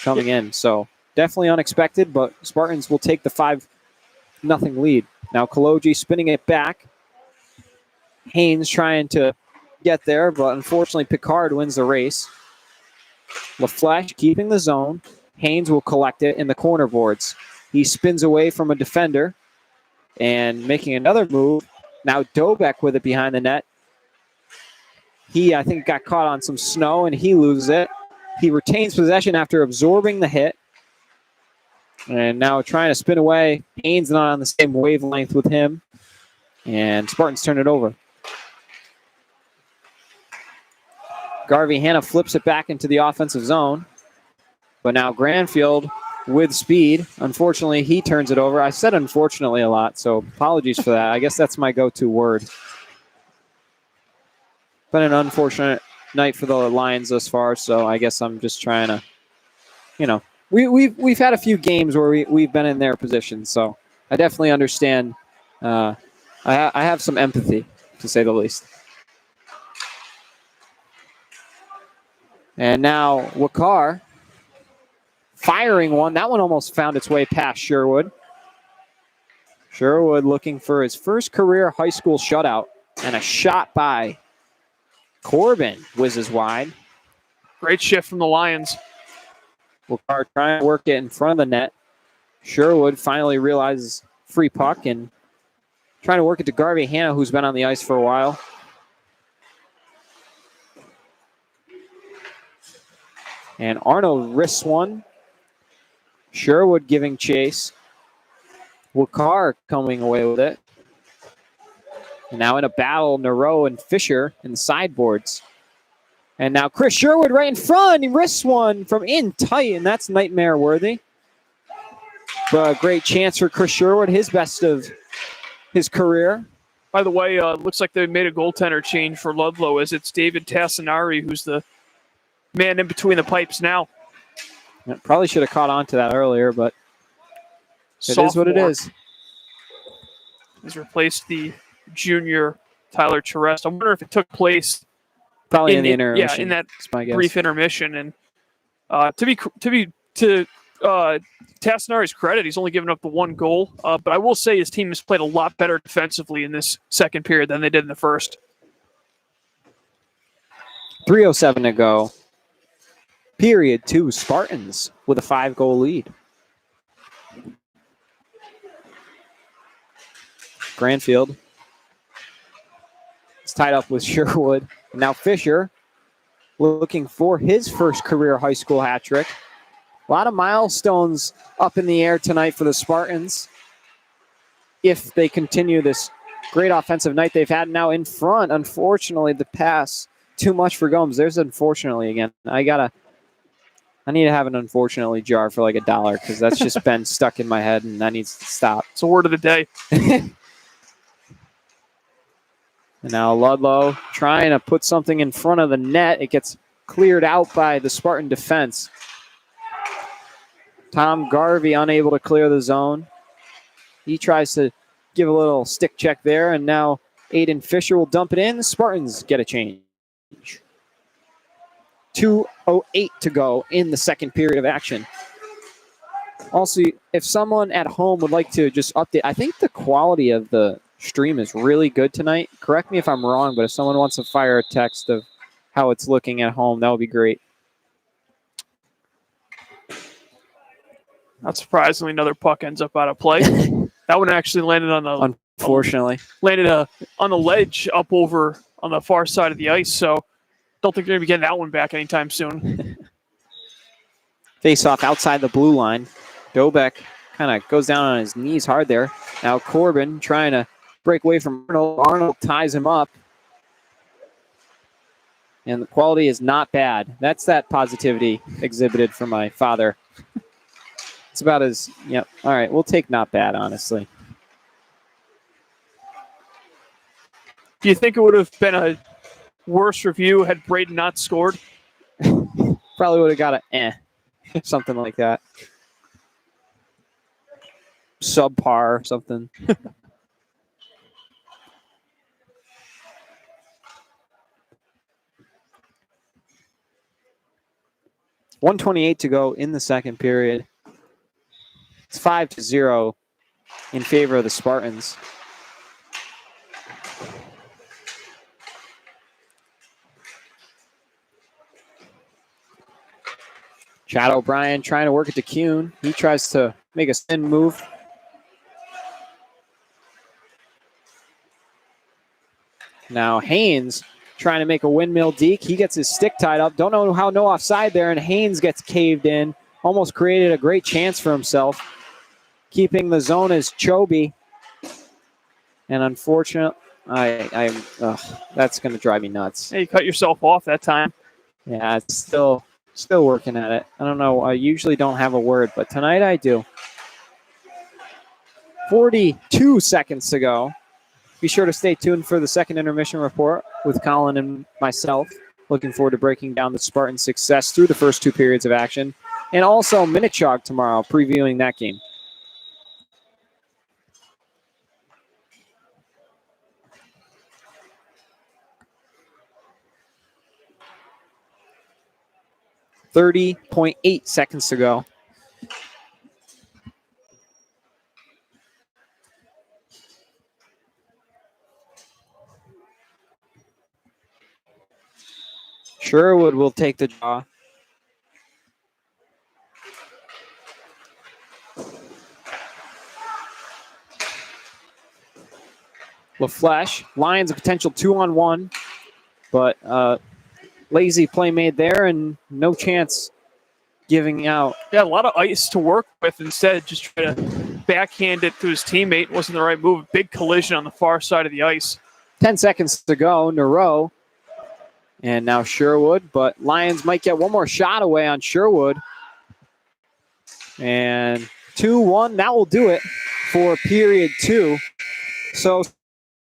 coming in. So definitely unexpected, but Spartans will take the 5-0 lead. Now Kaloji spinning it back. Haynes trying to get there, but unfortunately Picard wins the race. LaFleche keeping the zone. Haynes will collect it in the corner boards. He spins away from a defender and making another move. Now Dobek with it behind the net. He, I think, got caught on some snow and he loses it. He retains possession after absorbing the hit. And now trying to spin away. Haynes not on the same wavelength with him. And Spartans turn it over. Garvey Hanna flips it back into the offensive zone. But now Granfield with speed. Unfortunately, he turns it over. I said unfortunately a lot, so apologies for that. I guess that's my go-to word. Been an unfortunate night for the Lions thus far, so I guess I'm just trying to, we've had a few games where we've been in their position, so I definitely understand. I have some empathy, to say the least. And now Wakar firing one. That one almost found its way past Sherwood. Sherwood looking for his first career high school shutout. And a shot by Corbin whizzes wide. Great shift from the Lions. Wakar trying to work it in front of the net. Sherwood finally realizes free puck and trying to work it to Garvey Hanna, who's been on the ice for a while. And Arnold risks one. Sherwood giving chase. Wakar coming away with it. And now in a battle, Nero and Fisher in the sideboards. And now Chris Sherwood right in front. He risks one from in tight, and that's nightmare worthy. But a great chance for Chris Sherwood, his best of his career. By the way, looks like they made a goaltender change for Ludlow, as it's David Tassinari who's the man in between the pipes now. Yeah, probably should have caught on to that earlier, but it is what it is. He's replaced the junior Tyler Charest. I wonder if it took place probably in the intermission. Yeah, in that brief intermission. And to Tassinari's credit, he's only given up the one goal. But I will say his team has played a lot better defensively in this second period than they did in the first. 3:07 to go. Period 2, Spartans with a 5-goal lead. Granfield is tied up with Sherwood. Now Fisher looking for his first career high school hat trick. A lot of milestones up in the air tonight for the Spartans. If they continue this great offensive night they've had now in front, unfortunately the pass too much for Gomes. There's unfortunately again. I need to have an unfortunately jar for like $1 because that's just been stuck in my head and that needs to stop. It's a word of the day. And now Ludlow trying to put something in front of the net. It gets cleared out by the Spartan defense. Tom Garvey unable to clear the zone. He tries to give a little stick check there, and now Aiden Fisher will dump it in. The Spartans get a change. 2:08 to go in the second period of action. Also, if someone at home would like to just update, I think the quality of the stream is really good tonight. Correct me if I'm wrong, but if someone wants to fire a text of how it's looking at home, that would be great. Not surprisingly, another puck ends up out of play. That one actually landed on the on the ledge up over on the far side of the ice. So don't think they're going to be getting that one back anytime soon. Face off outside the blue line. Dobek kind of goes down on his knees hard there. Now Corbin trying to break away from Arnold. Arnold ties him up. And the quality is not bad. That's that positivity exhibited from my father. It's about as, yep. All right, we'll take not bad, honestly. Do you think it would have been a worse review had Braden not scored? Probably would have got a something like that. Subpar, something. 1:28 to go in the second period. It's 5-0 in favor of the Spartans. Chad O'Brien trying to work it to Kuhn. He tries to make a spin move. Now Haynes trying to make a windmill deke. He gets his stick tied up. Don't know how, no offside there, and Haynes gets caved in. Almost created a great chance for himself. Keeping the zone is Chobe. And unfortunately, that's going to drive me nuts. Hey, you cut yourself off that time. Yeah, it's still working at it. I don't know. I usually don't have a word, but tonight I do. 42 seconds to go. Be sure to stay tuned for the second intermission report with Colin and myself. Looking forward to breaking down the Spartan success through the first two periods of action. And also Minute Chalk tomorrow, previewing that game. .8 seconds to go. Sherwood will take the draw. LaFleche, Lions a potential 2-on-1, but lazy play made there and no chance giving out. Yeah, a lot of ice to work with instead. Just try to backhand it to his teammate. Wasn't the right move. Big collision on the far side of the ice. 10 seconds to go. Nero. And now Sherwood, but Lions might get one more shot away on Sherwood. And 2-1, that will do it for period 2. So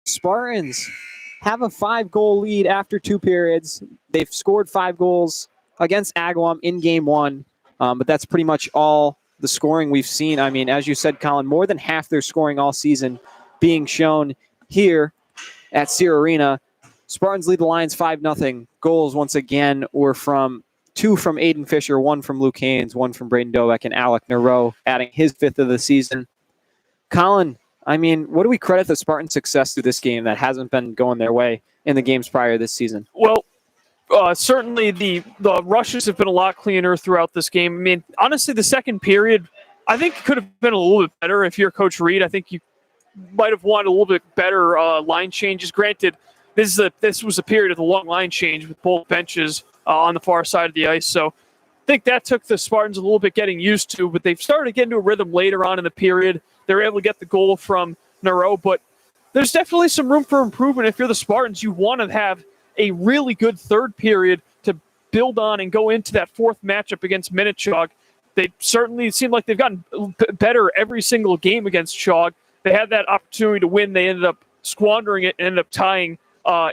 Spartans have a 5-goal lead after 2 periods. They've scored 5 goals against Agawam in game 1, but that's pretty much all the scoring we've seen. I mean, as you said, Colin, more than half their scoring all season being shown here at Sear Arena. Spartans lead the Lions 5-0. Goals, once again, were from 2 from Aiden Fisher, 1 from Luke Haynes, 1 from Braden Dobeck, and Alec Nero adding his 5th of the season. Colin, I mean, what do we credit the Spartans' success through this game that hasn't been going their way in the games prior this season? Well, certainly the rushes have been a lot cleaner throughout this game. I mean, honestly, the second period, I think it could have been a little bit better if you're Coach Reed. I think you might have wanted a little bit better line changes. Granted, this was a period of the long line change with both benches on the far side of the ice. So I think that took the Spartans a little bit getting used to, but they've started to get into a rhythm later on in the period. They were able to get the goal from Nero, but there's definitely some room for improvement. If you're the Spartans, you want to have a really good third period to build on and go into that fourth matchup against Minnechaug. They certainly seem like they've gotten better every single game against Chaug. They had that opportunity to win. They ended up squandering it and ended up tying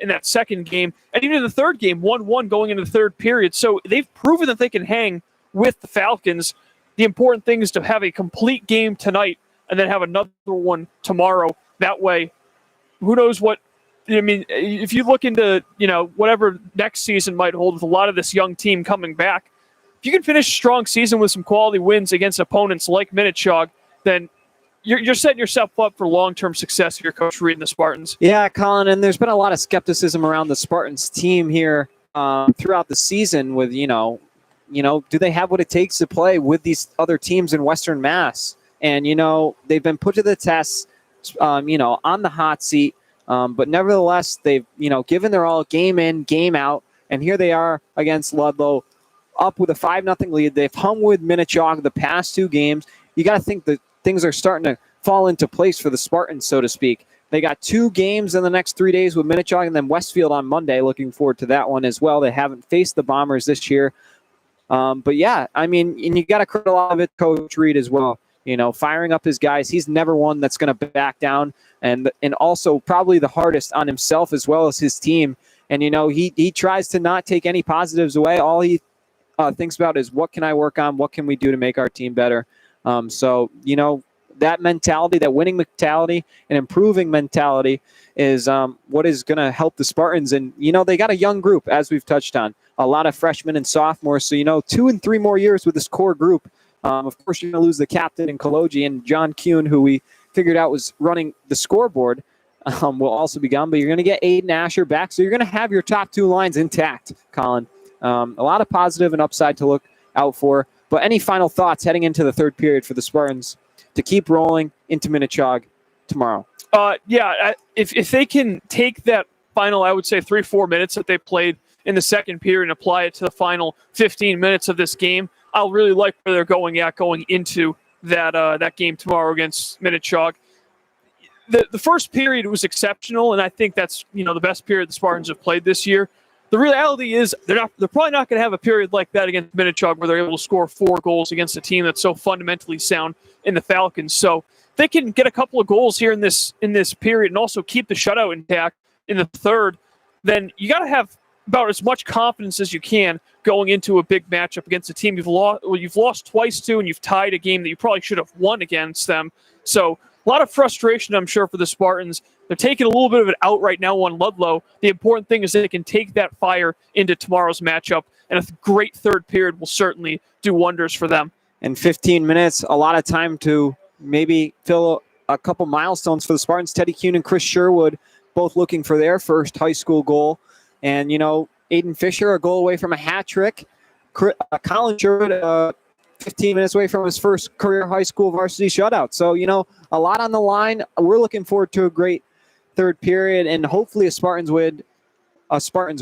in that second game. And even in the third game, 1-1 going into the third period. So they've proven that they can hang with the Falcons. The important thing is to have a complete game tonight and then have another one tomorrow. That way, who knows what, I mean, if you look into, whatever next season might hold with a lot of this young team coming back, if you can finish a strong season with some quality wins against opponents like Minnechaug, then you're setting yourself up for long-term success if you're Coach Reed and the Spartans. Yeah, Colin, and there's been a lot of skepticism around the Spartans team here throughout the season with, do they have what it takes to play with these other teams in Western Mass? And, they've been put to the test, on the hot seat. But nevertheless, they've, given their all game in, game out. And here they are against Ludlow, up with a 5-0 lead. They've hung with Minnechaug the past 2 games. You got to think that things are starting to fall into place for the Spartans, so to speak. They got 2 games in the next 3 days with Minnechaug and then Westfield on Monday. Looking forward to that one as well. They haven't faced the Bombers this year. But yeah, I mean, and you got to credit a lot of it Coach Reed as well. Firing up his guys. He's never one that's going to back down, and also probably the hardest on himself as well as his team. And he tries to not take any positives away. All he thinks about is what can I work on, what can we do to make our team better. So that mentality, that winning mentality and improving mentality is what is going to help the Spartans. And they got a young group, as we've touched on, a lot of freshmen and sophomores. So 2 and 3 more years with this core group. Of course, you're going to lose the captain in Kaloji, and John Kuhn, who we figured out was running the scoreboard, will also be gone. But you're going to get Aiden Asher back, so you're going to have your top 2 lines intact, Colin. A lot of positive and upside to look out for. But any final thoughts heading into the third period for the Spartans to keep rolling into Minnechaug tomorrow? If they can take that final, I would say 3-4 minutes that they played in the second period and apply it to the final 15 minutes of this game, I'll really like where they're going into that game tomorrow against Minnechaug. The first period was exceptional, and I think that's the best period the Spartans have played this year. The reality is they're probably not going to have a period like that against Minnechaug where they're able to score 4 goals against a team that's so fundamentally sound in the Falcons. So if they can get a couple of goals here in this period and also keep the shutout intact in the third, then you got to have about as much confidence as you can going into a big matchup against a team you've lost twice to, and you've tied a game that you probably should have won against them. So a lot of frustration, I'm sure, for the Spartans. They're taking a little bit of it out right now on Ludlow. The important thing is that they can take that fire into tomorrow's matchup, and a great third period will certainly do wonders for them. And 15 minutes, a lot of time to maybe fill a couple milestones for the Spartans. Teddy Kuhn and Chris Sherwood both looking for their first high school goal. And, Aiden Fisher, a goal away from a hat trick. Colin Sherwood, 15 minutes away from his first career high school varsity shutout. So, a lot on the line. We're looking forward to a great third period and hopefully a Spartans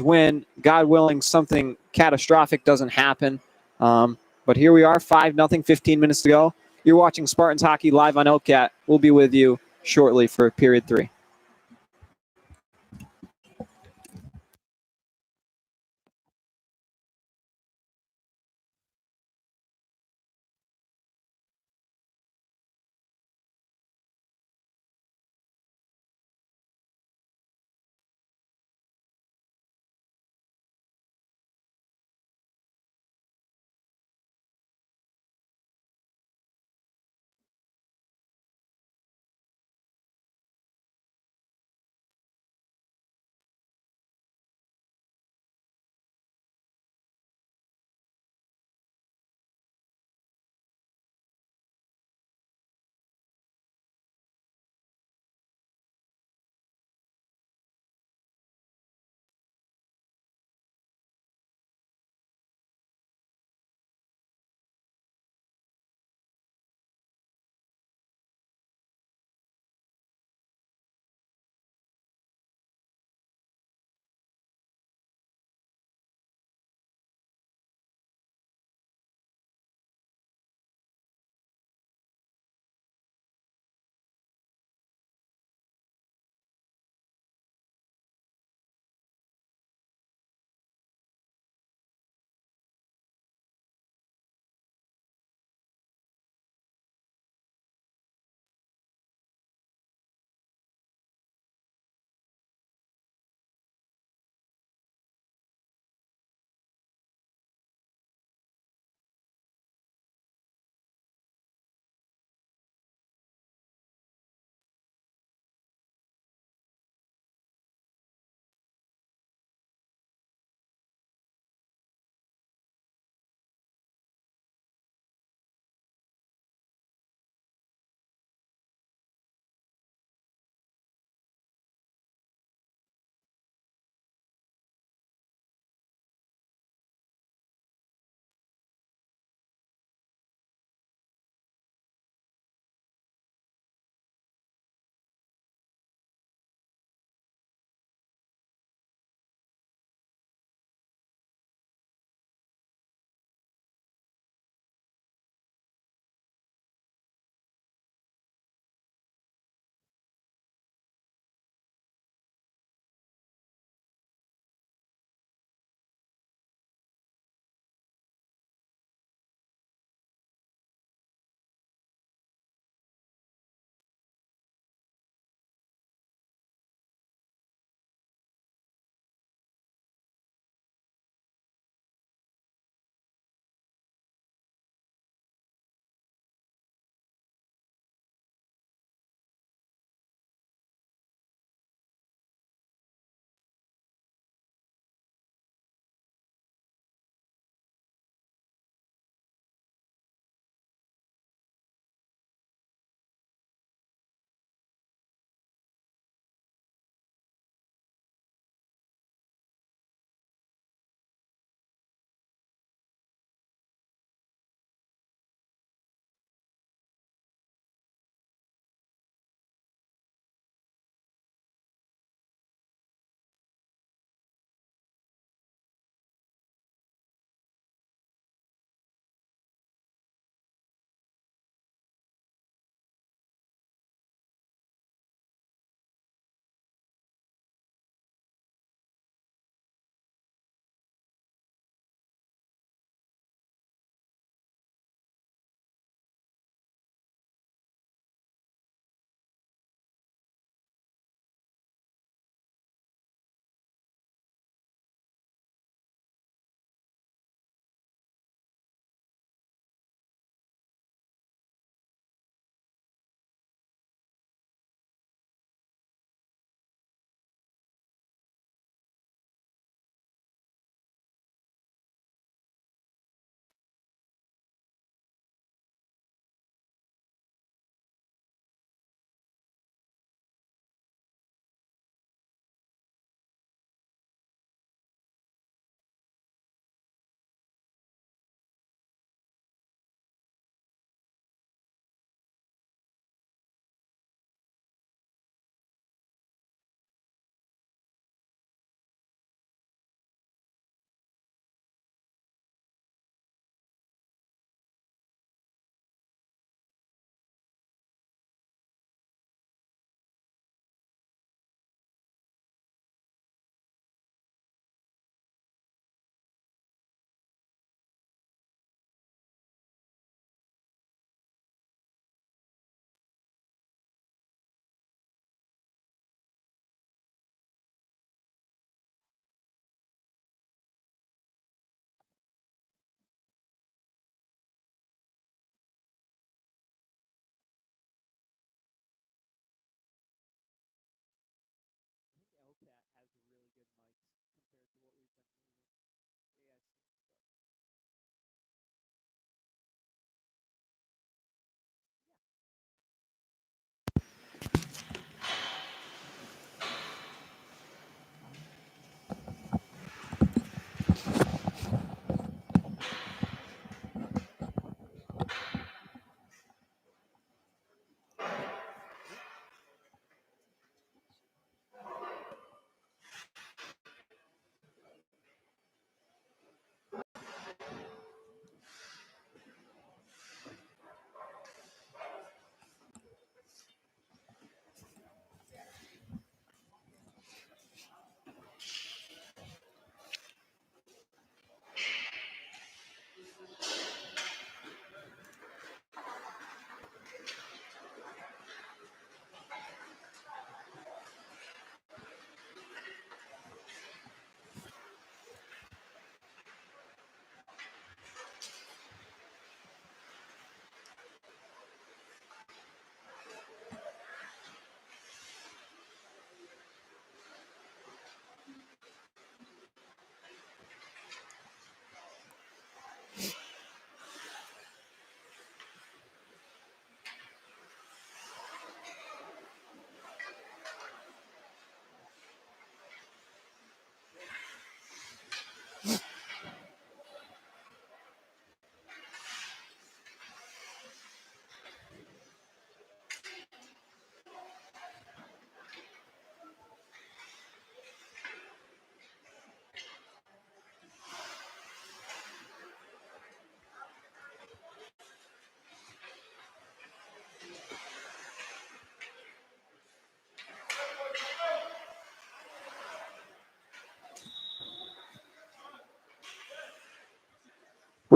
win. God willing, something catastrophic doesn't happen. But here we are, 5-0, 15 minutes to go. You're watching Spartans Hockey live on OCAT. We'll be with you shortly for period 3.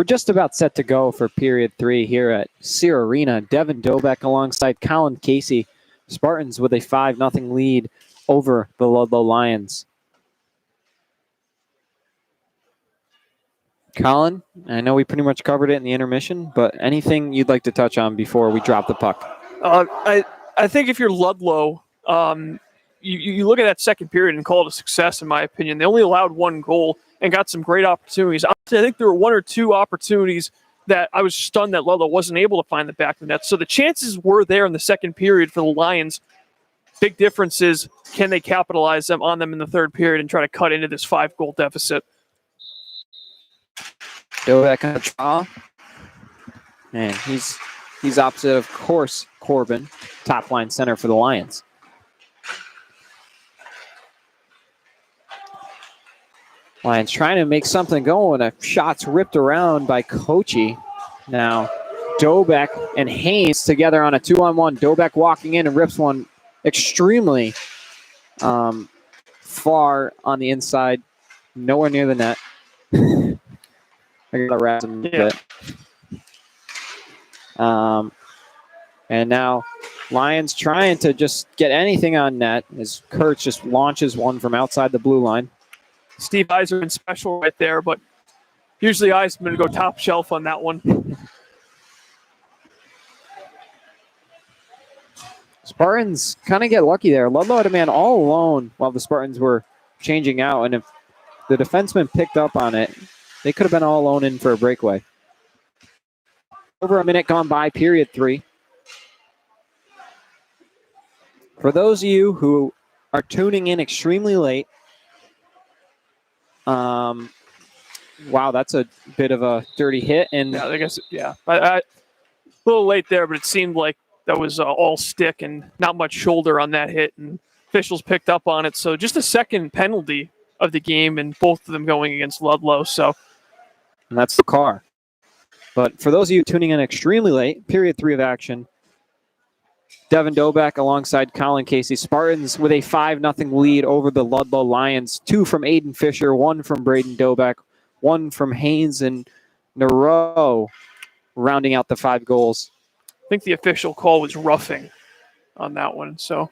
We're just about set to go for period 3 here at Sear Arena. Devin Dobeck alongside Colin Casey. Spartans with a 5-0 lead over the Ludlow Lions. Colin, I know we pretty much covered it in the intermission, but anything you'd like to touch on before we drop the puck? I think if you're Ludlow, you look at that second period and call it a success, in my opinion. They only allowed 1 goal and got some great opportunities. Honestly, I think there were 1 or 2 opportunities that I was stunned that Ludlow wasn't able to find the back of the net. So the chances were there in the second period for the Lions. Big difference is, can they capitalize on them in the third period and try to cut into this 5-goal deficit? Dobeck on the draw. And he's opposite, of course, Corbin, top line center for the Lions. Lions trying to make something going. A shot's ripped around by Kochi. Now, Dobeck and Haynes together on a 2-on-1. Dobeck walking in and rips one extremely far on the inside, nowhere near the net. I gotta wrap him a bit. And now Lions trying to just get anything on net as Kurtz just launches one from outside the blue line. Steve Eiserman special right there, but usually Eiserman go top shelf on that one. Spartans kind of get lucky there. Ludlow had a man all alone while the Spartans were changing out, and if the defenseman picked up on it, they could have been all alone in for a breakaway. Over a minute gone by, period 3. For those of you who are tuning in extremely late, wow, that's a bit of a dirty hit. And yeah, I guess, a little late there, but it seemed like that was all stick and not much shoulder on that hit, and officials picked up on it. So just a second penalty of the game, and both of them going against Ludlow. And that's the car. But for those of you tuning in extremely late, period 3 of action, Devin Dobeck alongside Colin Casey. Spartans with a 5-0 lead over the Ludlow Lions. 2 from Aiden Fisher, 1 from Braden Dobeck, 1 from Haynes and Nero, rounding out the 5 goals. I think the official call was roughing on that one. So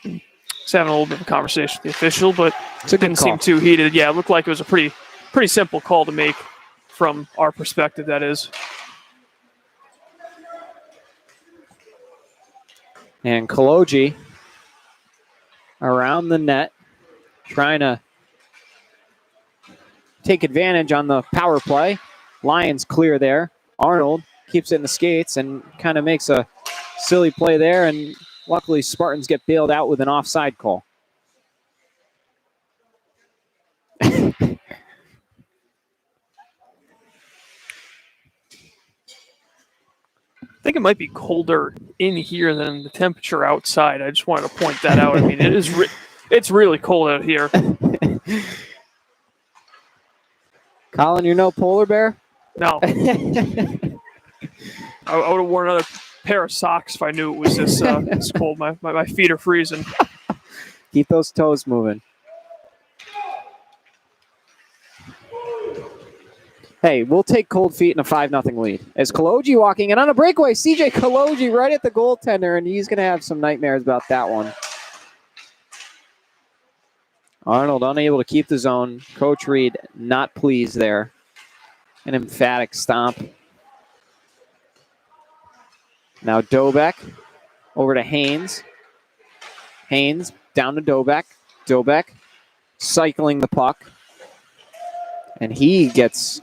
just having a little bit of a conversation with the official, but it didn't seem too heated. Yeah, it looked like it was a pretty simple call to make from our perspective, that is. And Kaloji around the net, trying to take advantage on the power play. Lions clear there. Arnold keeps it in the skates and kind of makes a silly play there, and luckily Spartans get bailed out with an offside call. I think it might be colder in here than the temperature outside. I just wanted to point that out. I mean, it's really cold out here. Colin, you're no polar bear? No. I would have worn another pair of socks if I knew it was this cold. My feet are freezing. Keep those toes moving. Hey, we'll take cold feet in a 5-0 lead. As Kaloji walking in on a breakaway, CJ Kaloji right at the goaltender, and he's going to have some nightmares about that one. Arnold unable to keep the zone. Coach Reed not pleased there. An emphatic stomp. Now Dobeck over to Haynes. Haynes down to Dobeck. Dobeck cycling the puck. And he gets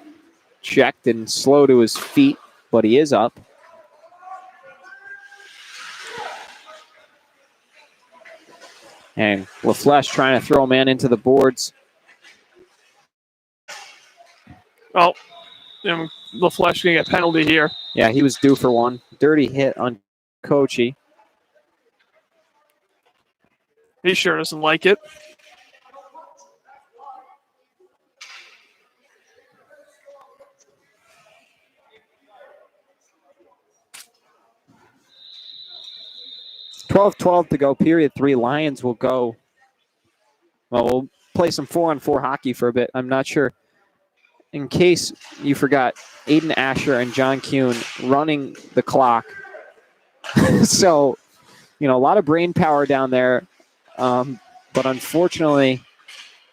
checked and slow to his feet, but he is up. And LaFleche trying to throw a man into the boards. Oh, LaFleche going to get a penalty here. Yeah, he was due for one. Dirty hit on Kochi. He sure doesn't like it. .12 to go, period 3. Lions will go. Well, we'll play some 4-on-4 hockey for a bit. I'm not sure in case you forgot, Aiden Asher and John Kuhn running the clock. So, a lot of brain power down there. But unfortunately,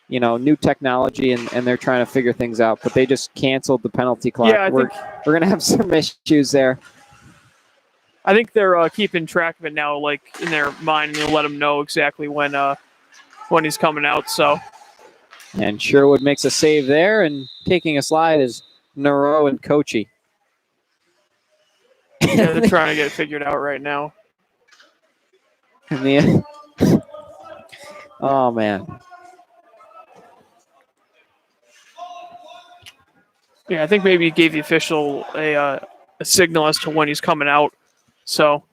new technology and they're trying to figure things out. But they just canceled the penalty clock. Yeah, we're going to have some issues there. I think they're keeping track of it now, like in their mind, and they'll let him know exactly when he's coming out. So, and Sherwood makes a save there, and taking a slide is Nero and Kochi. Yeah, they're trying to get it figured out right now. Oh man. Yeah, I think maybe he gave the official a signal as to when he's coming out. So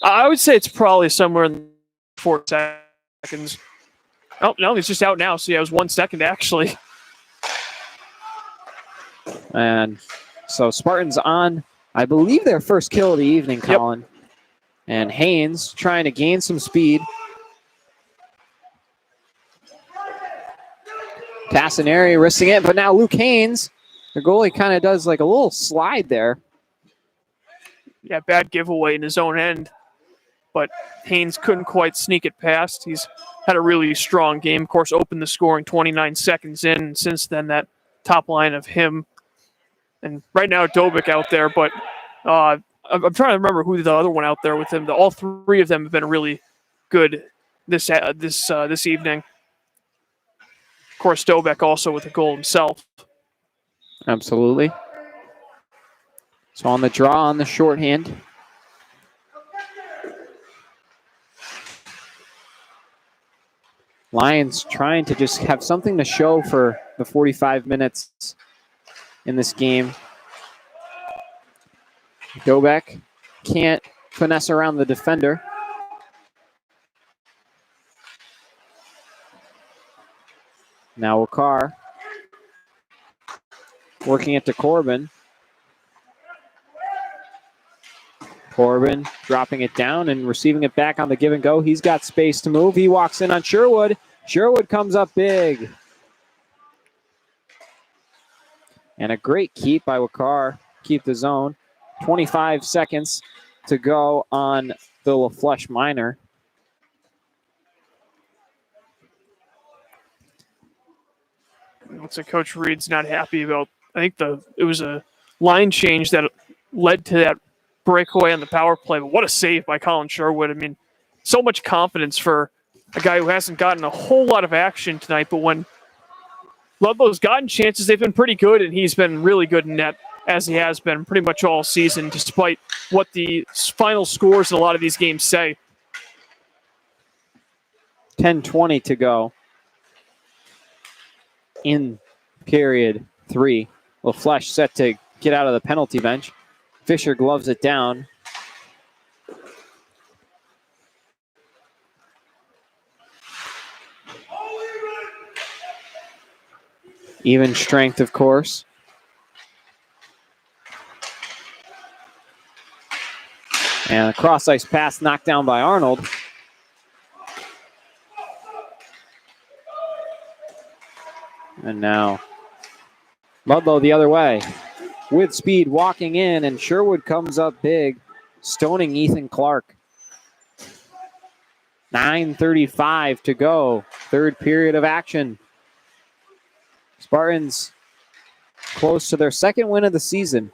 I would say it's probably somewhere in 4 seconds. Oh, no, he's just out now. So, yeah, it was 1 second, actually. And so Spartans on, I believe, their first kill of the evening, Colin. Yep. And Haynes trying to gain some speed. Tassinari risking it, but now Luke Haynes, the goalie, kind of does like a little slide there. Yeah, bad giveaway in his own end. But Haynes couldn't quite sneak it past. He's had a really strong game. Of course, opened the scoring 29 seconds in. And since then, that top line of him. And right now, Dobik out there. But I'm trying to remember who the other one out there with him. All three of them have been really good this evening. Of course, Dobik also with a goal himself. Absolutely. So on the draw on the shorthand. Lions trying to just have something to show for the 45 minutes in this game. Dobek can't finesse around the defender. Now Wakar working it to Corbin. Corbin dropping it down and receiving it back on the give and go. He's got space to move. He walks in on Sherwood. Sherwood comes up big. And a great keep by Wakar. Keep the zone. 25 seconds to go on the LaFlush minor. Looks like Coach Reed's not happy about. I think it was a line change that led to that breakaway on the power play. But what a save by Colin Sherwood. I mean, so much confidence for a guy who hasn't gotten a whole lot of action tonight. But when Ludlow's gotten chances, they've been pretty good, and he's been really good in net, as he has been pretty much all season, despite what the final scores in a lot of these games say. 10:20 to go in period 3. LaFlush set to get out of the penalty bench. Fisher gloves it down. Even strength, of course. And a cross-ice pass knocked down by Arnold. And now Ludlow the other way. With speed, walking in, and Sherwood comes up big, stoning Ethan Clark. 9:35 to go. Third period of action. Spartans close to their second win of the season.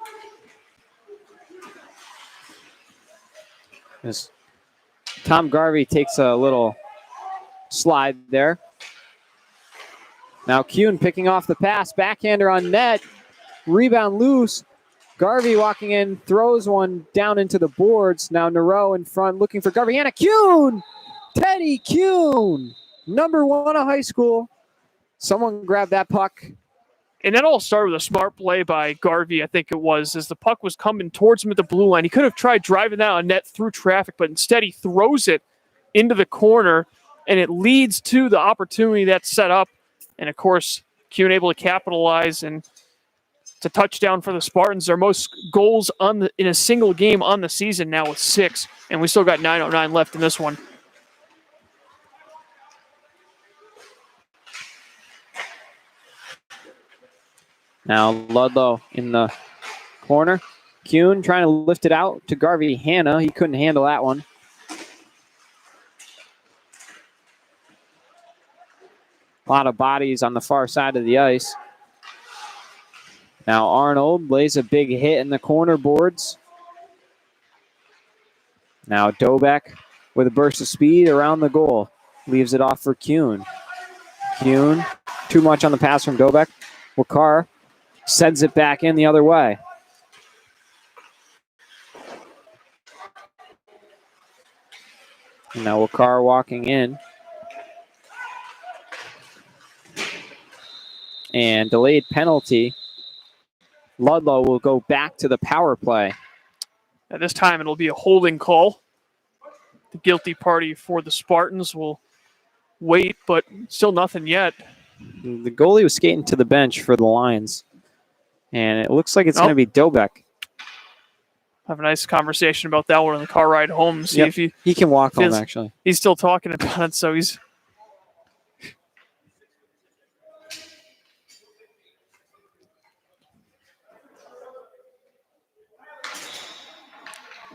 As Tom Garvey takes a little slide there. Now Kuhn picking off the pass. Backhander on net. Rebound loose. Garvey walking in, throws one down into the boards. Now Nero in front looking for Garvey. And Kuhn! Teddy Kuhn! Number 1 of high school. Someone grabbed that puck. And that all started with a smart play by Garvey, I think it was, as the puck was coming towards him at the blue line. He could have tried driving that on net through traffic, but instead he throws it into the corner, and it leads to the opportunity that's set up. And, of course, Kuhn able to capitalize, and it's a touchdown for the Spartans. Their most goals in a single game on the season now with 6, and we still got 9:09 left in this one. Now Ludlow in the corner. Kuhn trying to lift it out to Garvey Hanna. He couldn't handle that one. A lot of bodies on the far side of the ice. Now Arnold lays a big hit in the corner boards. Now Dobek with a burst of speed around the goal. Leaves it off for Kuhn. Kuhn, too much on the pass from Dobek. Wakar sends it back in the other way. And now Wakar walking in. And delayed penalty. Ludlow will go back to the power play. At this time, it'll be a holding call. The guilty party for the Spartans will wait, but still nothing yet. The goalie was skating to the bench for the Lions. And it looks like it's going to be Dobek. Have a nice conversation about that one on the car ride home. See if he can walk home, actually. He's still talking about it, so he's...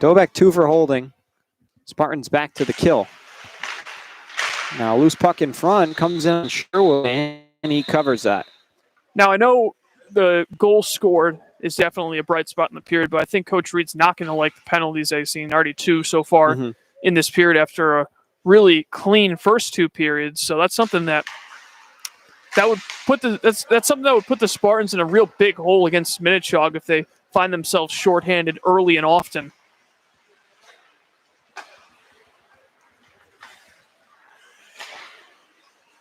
Dobek 2 for holding. Spartans back to the kill. Now loose puck in front, comes in Sherwood, and he covers that. Now I know the goal scored is definitely a bright spot in the period, but I think Coach Reed's not going to like the penalties I've seen, already 2 so far in this period after a really clean first 2 periods. So that's something that would put that's something that would put the Spartans in a real big hole against Minnetonka if they find themselves shorthanded early and often.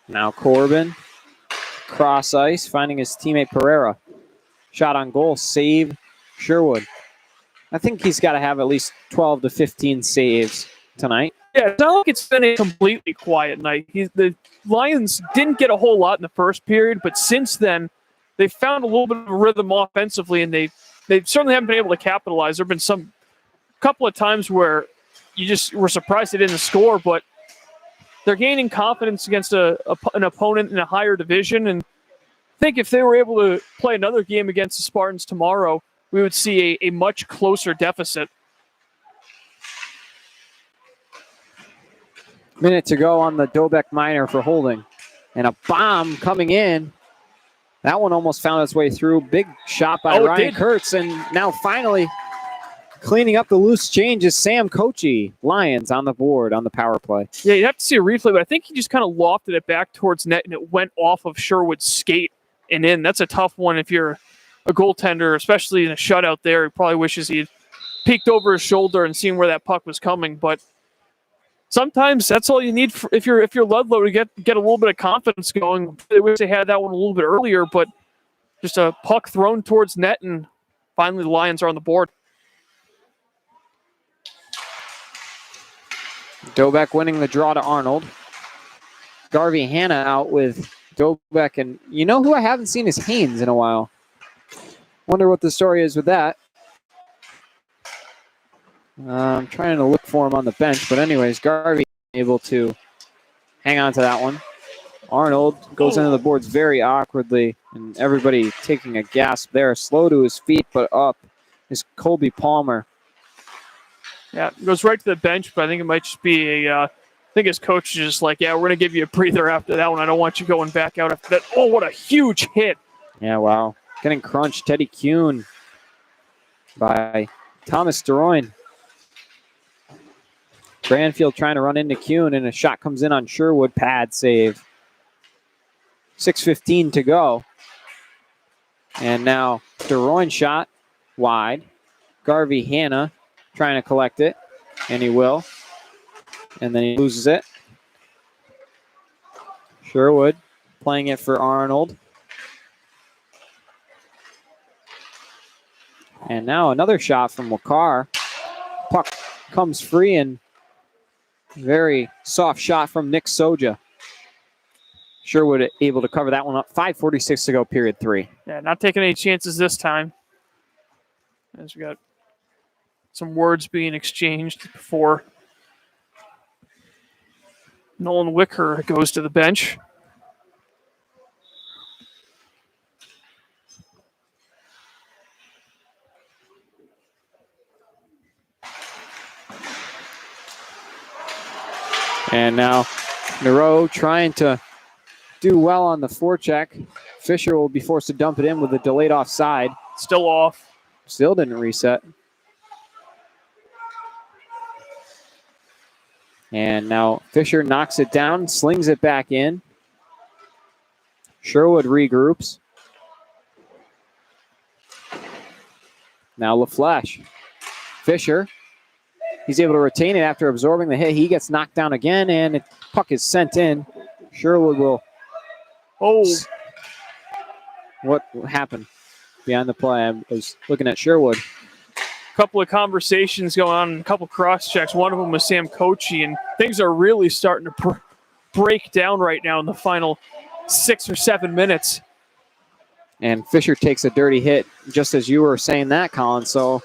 Now Corbin, cross ice, finding his teammate Pereira. Shot on goal, save Sherwood. I think he's got to have at least 12 to 15 saves tonight. Yeah, it's not like it's been a completely quiet night. The Lions didn't get a whole lot in the first period, but since then, they found a little bit of a rhythm offensively, and they certainly haven't been able to capitalize. There have been couple of times where you just were surprised they didn't score, but they're gaining confidence against an opponent in a higher division, and I think if they were able to play another game against the Spartans tomorrow, we would see a much closer deficit. Minute to go on the Dobek minor for holding. And a bomb coming in. That one almost found its way through. Big shot by Ryan Kurtz. And now finally cleaning up the loose change is Sam Kochi. Lions on the board on the power play. Yeah, you'd have to see a replay, but I think he just kind of lofted it back towards net and it went off of Sherwood's skate and in. That's a tough one if you're a goaltender, especially in a shutout there. He probably wishes he'd peeked over his shoulder and seen where that puck was coming. But sometimes that's all you need if you're Ludlow to get a little bit of confidence going. I wish they had that one a little bit earlier, but just a puck thrown towards net, and finally the Lions are on the board. Dobek winning the draw to Arnold. Garvey Hanna out with Dobek, and you know who I haven't seen is Haynes in a while. Wonder what the story is with that. I'm trying to look for him on the bench, but anyways, Garvey able to hang on to that one. Arnold goes into the boards very awkwardly, and everybody taking a gasp there. Slow to his feet, but up is Colby Palmer. Yeah, goes right to the bench, but I think it might just be I think his coach is just like, yeah, we're going to give you a breather after that one. I don't want you going back out after that. Oh, what a huge hit. Yeah, wow. Getting crunched. Teddy Kuhn by Thomas DeRoyne. Granfield trying to run into Kuhn, and a shot comes in on Sherwood. Pad save. 6:15 to go. And now DeRoyne shot wide. Garvey Hanna trying to collect it, and he will. And then he loses it. Sherwood playing it for Arnold. And now another shot from Wakar. Puck comes free, and very soft shot from Nick Soja. Sherwood able to cover that one up. 5:46 to go, period 3. Yeah, not taking any chances this time. As we got some words being exchanged before Nolan Wicker goes to the bench. And now Nero trying to do well on the forecheck. Fisher will be forced to dump it in with a delayed offside. Still off. Still didn't reset. And now Fisher knocks it down, slings it back in. Sherwood regroups. Now LaFleche. Fisher. He's able to retain it after absorbing the hit. He gets knocked down again, and the puck is sent in. Sherwood will. Oh. What happened behind the play? I was looking at Sherwood. Couple of conversations going on, a couple cross checks. One of them was Sam Kochi, and things are really starting to break down right now in the final 6 or 7 minutes. And Fisher takes a dirty hit, just as you were saying that, Colin. So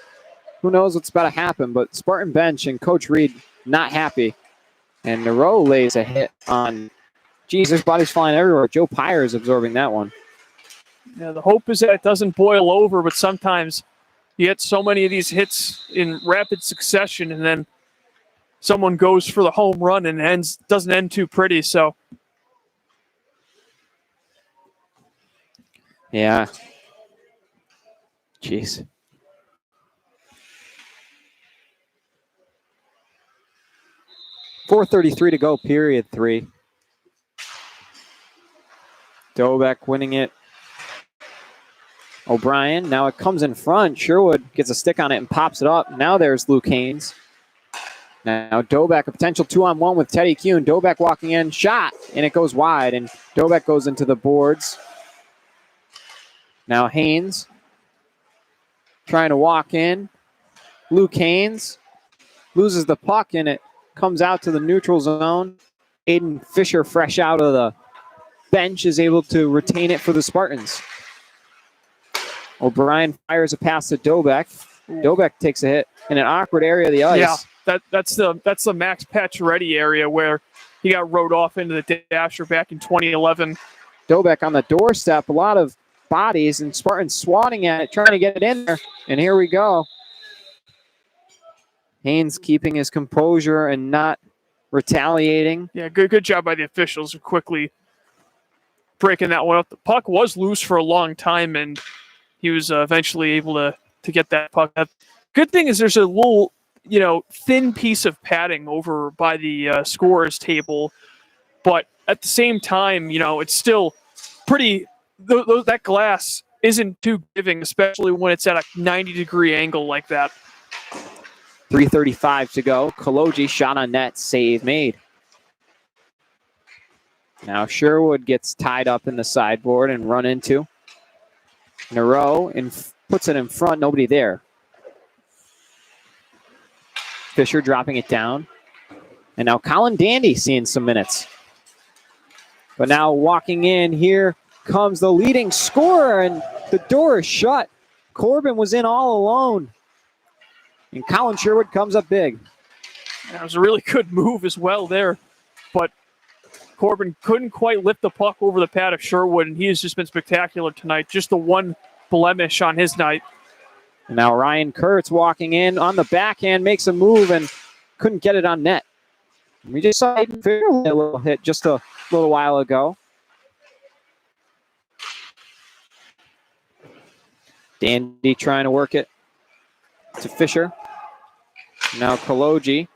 who knows what's about to happen? But Spartan bench and Coach Reed not happy. And Nero lays a hit on. Geez, there's bodies flying everywhere. Joe Pyre is absorbing that one. Yeah, the hope is that it doesn't boil over, but sometimes you get so many of these hits in rapid succession, and then someone goes for the home run and doesn't end too pretty. So, yeah. Jeez. .433 to go, period 3. Dobek winning it. O'Brien, now it comes in front. Sherwood gets a stick on it and pops it up. Now there's Luke Haynes. Now Dobek, a potential 2-on-1 with Teddy Kuhn. Dobek walking in, shot, and it goes wide, and Dobek goes into the boards. Now Haynes trying to walk in. Luke Haynes loses the puck, and it comes out to the neutral zone. Aiden Fisher, fresh out of the bench, is able to retain it for the Spartans. O'Brien fires a pass to Dobek. Dobek takes a hit in an awkward area of the ice. Yeah, that's the Max Pacioretty area where he got rode off into the dasher back in 2011. Dobek on the doorstep, a lot of bodies, and Spartans swatting at it, trying to get it in there. And here we go. Haynes keeping his composure and not retaliating. Yeah, good job by the officials quickly breaking that one up. The puck was loose for a long time, and he was eventually able to get that puck. Good thing is there's a little, thin piece of padding over by the scorers table, but at the same time, it's still pretty. That glass isn't too giving, especially when it's at a 90-degree angle like that. 3:35 to go. Kaloji shot on net, save made. Now Sherwood gets tied up in the sideboard and run into. Nero and puts it in front, nobody there. Fisher dropping it down. And now Colin Dandy seeing some minutes. But now walking in, here comes the leading scorer, and the door is shut. Corbin was in all alone. And Colin Sherwood comes up big. That was a really good move as well there. But Corbin couldn't quite lift the puck over the pad of Sherwood, and he has just been spectacular tonight. Just the one blemish on his night. And now Ryan Kurtz walking in on the backhand, makes a move and couldn't get it on net. We just saw Aiden Fisher a little hit just a little while ago. Dandy trying to work it to Fisher. Now Kaloji.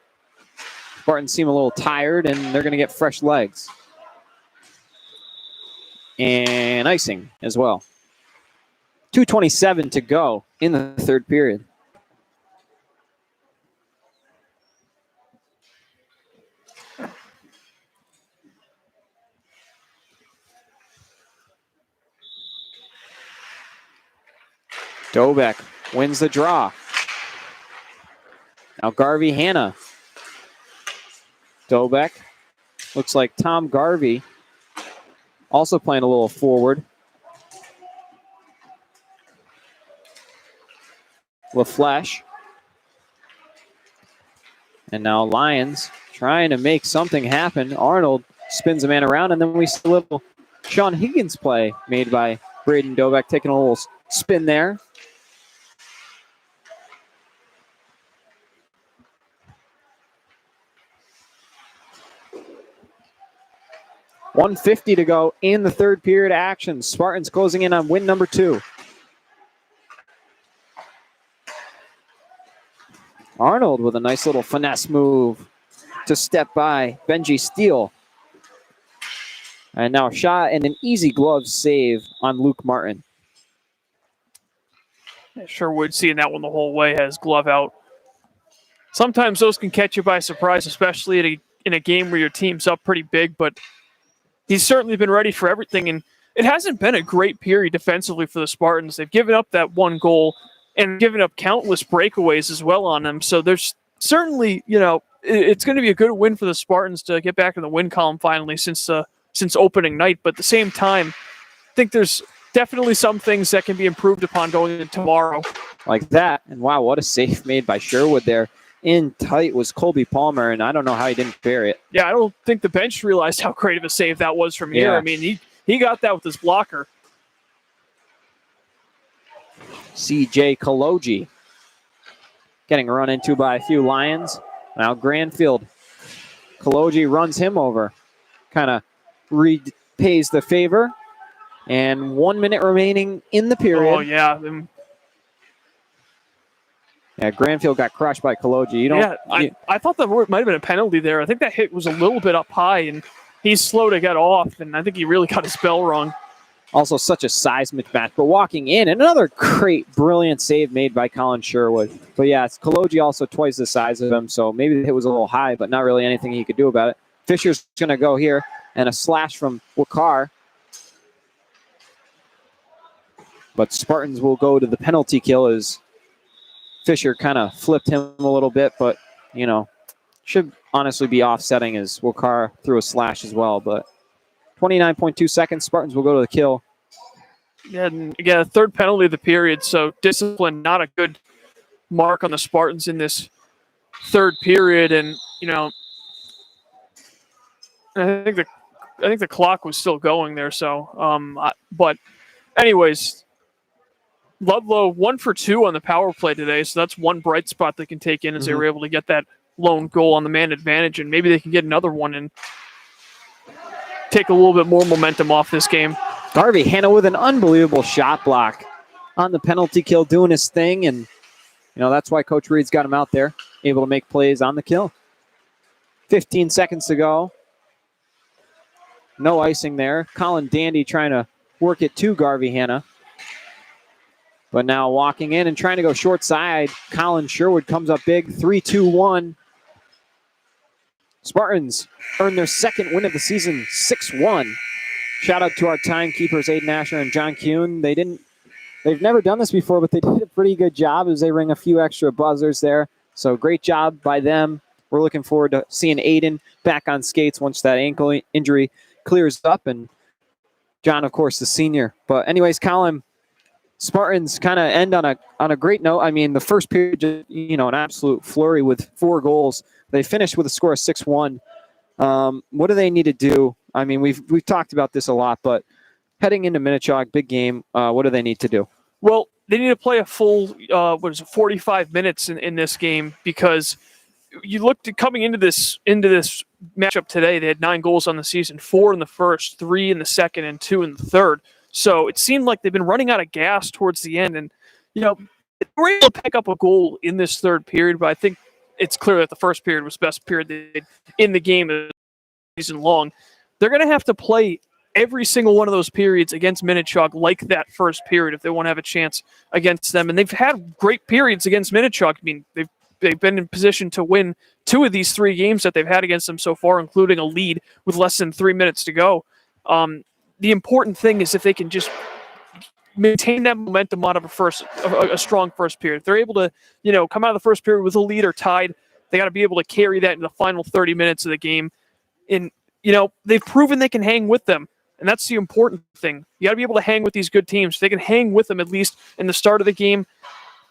Spartans seem a little tired, and they're going to get fresh legs. And icing as well. 2:27 to go in the third period. Dobek wins the draw. Now Garvey Hanna. Dobek. Looks like Tom Garvey also playing a little forward. LaFleche. And now Lions trying to make something happen. Arnold spins a man around, and then we see a little Sean Higgins play made by Braden Dobek, taking a little spin there. 1:50 to go in the third period action. Spartans closing in on win number 2. Arnold with a nice little finesse move to step by Benji Steele. And now a shot and an easy glove save on Luke Martin. Sherwood seeing that one the whole way, has glove out. Sometimes those can catch you by surprise, especially in a game where your team's up pretty big, but he's certainly been ready for everything, and it hasn't been a great period defensively for the Spartans. They've given up that one goal and given up countless breakaways as well on them, so there's certainly, it's going to be a good win for the Spartans to get back in the win column finally since opening night, but at the same time, I think there's definitely some things that can be improved upon going into tomorrow. Like that, and wow, what a save made by Sherwood there. In tight was Colby Palmer, and I don't know how he didn't bury it. Yeah, I don't think the bench realized how great of a save that was from here. Yeah. I mean, he got that with his blocker. CJ Kaloji getting run into by a few Lions. Now Granfield. Kaloji runs him over. Kind of repays the favor. And 1 minute remaining in the period. Oh, yeah. Yeah, Granfield got crushed by Kaloji. I thought that might have been a penalty there. I think that hit was a little bit up high, and he's slow to get off, and I think he really got his bell wrong. Also such a seismic match, but walking in, another great, brilliant save made by Colin Sherwood. But yeah, it's Kaloji also twice the size of him, so maybe the hit was a little high, but not really anything he could do about it. Fisher's going to go here, and a slash from Wakar. But Spartans will go to the penalty kill as Fisher kind of flipped him a little bit, but, should honestly be offsetting as Wakar threw a slash as well. But 29.2 seconds, Spartans will go to the kill. Yeah, and again, a third penalty of the period, so discipline, not a good mark on the Spartans in this third period. And, I think the clock was still going there, so, but anyways, Ludlow 1 for 2 on the power play today, so that's one bright spot they can take in as they were able to get that lone goal on the man advantage, and maybe they can get another one and take a little bit more momentum off this game. Garvey Hanna with an unbelievable shot block on the penalty kill, doing his thing, and that's why Coach Reed's got him out there, able to make plays on the kill. 15 seconds to go. No icing there. Colin Dandy trying to work it to Garvey Hanna. But now walking in and trying to go short side, Colin Sherwood comes up big, 3-2-1. Spartans earn their second win of the season, 6-1. Shout out to our timekeepers, Aiden Asher and John Kuhn. They've never done this before, but they did a pretty good job as they ring a few extra buzzers there. So great job by them. We're looking forward to seeing Aiden back on skates once that ankle injury clears up. And John, of course, the senior. But anyways, Colin, Spartans kind of end on a great note. I mean, the first period, an absolute flurry with 4 goals. They finished with a score of 6-1. What do they need to do? I mean, we've talked about this a lot, but heading into Minnetonka, big game, what do they need to do? Well, they need to play a full 45 minutes in this game, because you looked at coming into this matchup today. They had 9 goals on the season, 4 in the first, 3 in the second, and 2 in the third. So it seemed like they've been running out of gas towards the end, and they were able to pick up a goal in this third period. But I think it's clear that the first period was the best period in the game season long. They're going to have to play every single one of those periods against Minnetonka like that first period if they want to have a chance against them. And they've had great periods against Minnetonka. I mean, they've been in position to win 2 of these 3 games that they've had against them so far, including a lead with less than 3 minutes to go. The important thing is if they can just maintain that momentum out of a strong first period. If they're able to, come out of the first period with a lead or tied, they got to be able to carry that in the final 30 minutes of the game. And, they've proven they can hang with them. And that's the important thing. You got to be able to hang with these good teams. If they can hang with them at least in the start of the game,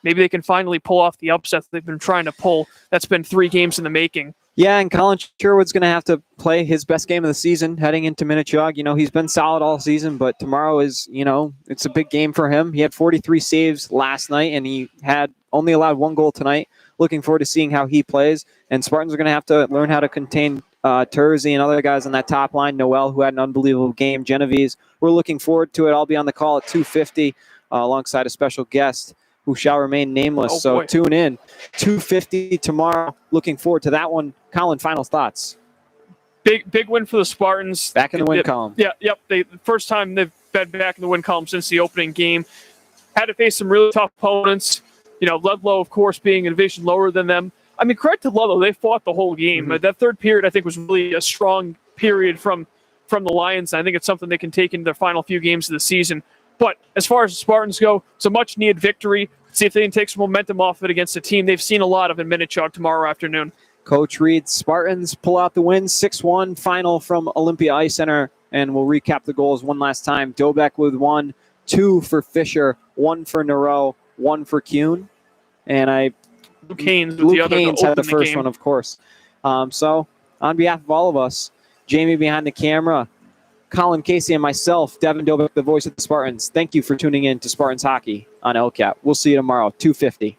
maybe they can finally pull off the upset they've been trying to pull. That's been 3 games in the making. Yeah, and Colin Sherwood's going to have to play his best game of the season heading into Minnetonka. He's been solid all season, but tomorrow is, it's a big game for him. He had 43 saves last night, and he had only allowed 1 goal tonight. Looking forward to seeing how he plays. And Spartans are going to have to learn how to contain Terzi and other guys on that top line. Noel, who had an unbelievable game. Genovese. We're looking forward to it. I'll be on the call at 2:50 alongside a special guest who shall remain nameless. Oh, so boy. tune in. 2:50 tomorrow. Looking forward to that one. Colin, final thoughts. Big win for the Spartans. Back in the win column. Yeah, yep. The first time they've been back in the win column since the opening game. Had to face some really tough opponents. Ludlow, of course, being a division lower than them. I mean, credit to Luldow, they fought the whole game. Mm-hmm. That third period, I think, was really a strong period from the Lions. I think it's something they can take into their final few games of the season. But as far as the Spartans go, it's a much-needed victory. See if they can take some momentum off of it against a team they've seen a lot of in Minnetonka tomorrow afternoon. Coach Reed, Spartans pull out the win, 6-1 final from Olympia Ice Center, and we'll recap the goals one last time. Dobek with 1, 2 for Fisher, 1 for Nero, 1 for Kuhn, and Luke Haynes had the first one, of course. So on behalf of all of us, Jamie behind the camera, Colin Casey, and myself, Devin Dobek, the voice of the Spartans, thank you for tuning in to Spartans Hockey on LCAP. We'll see you tomorrow, 2:50.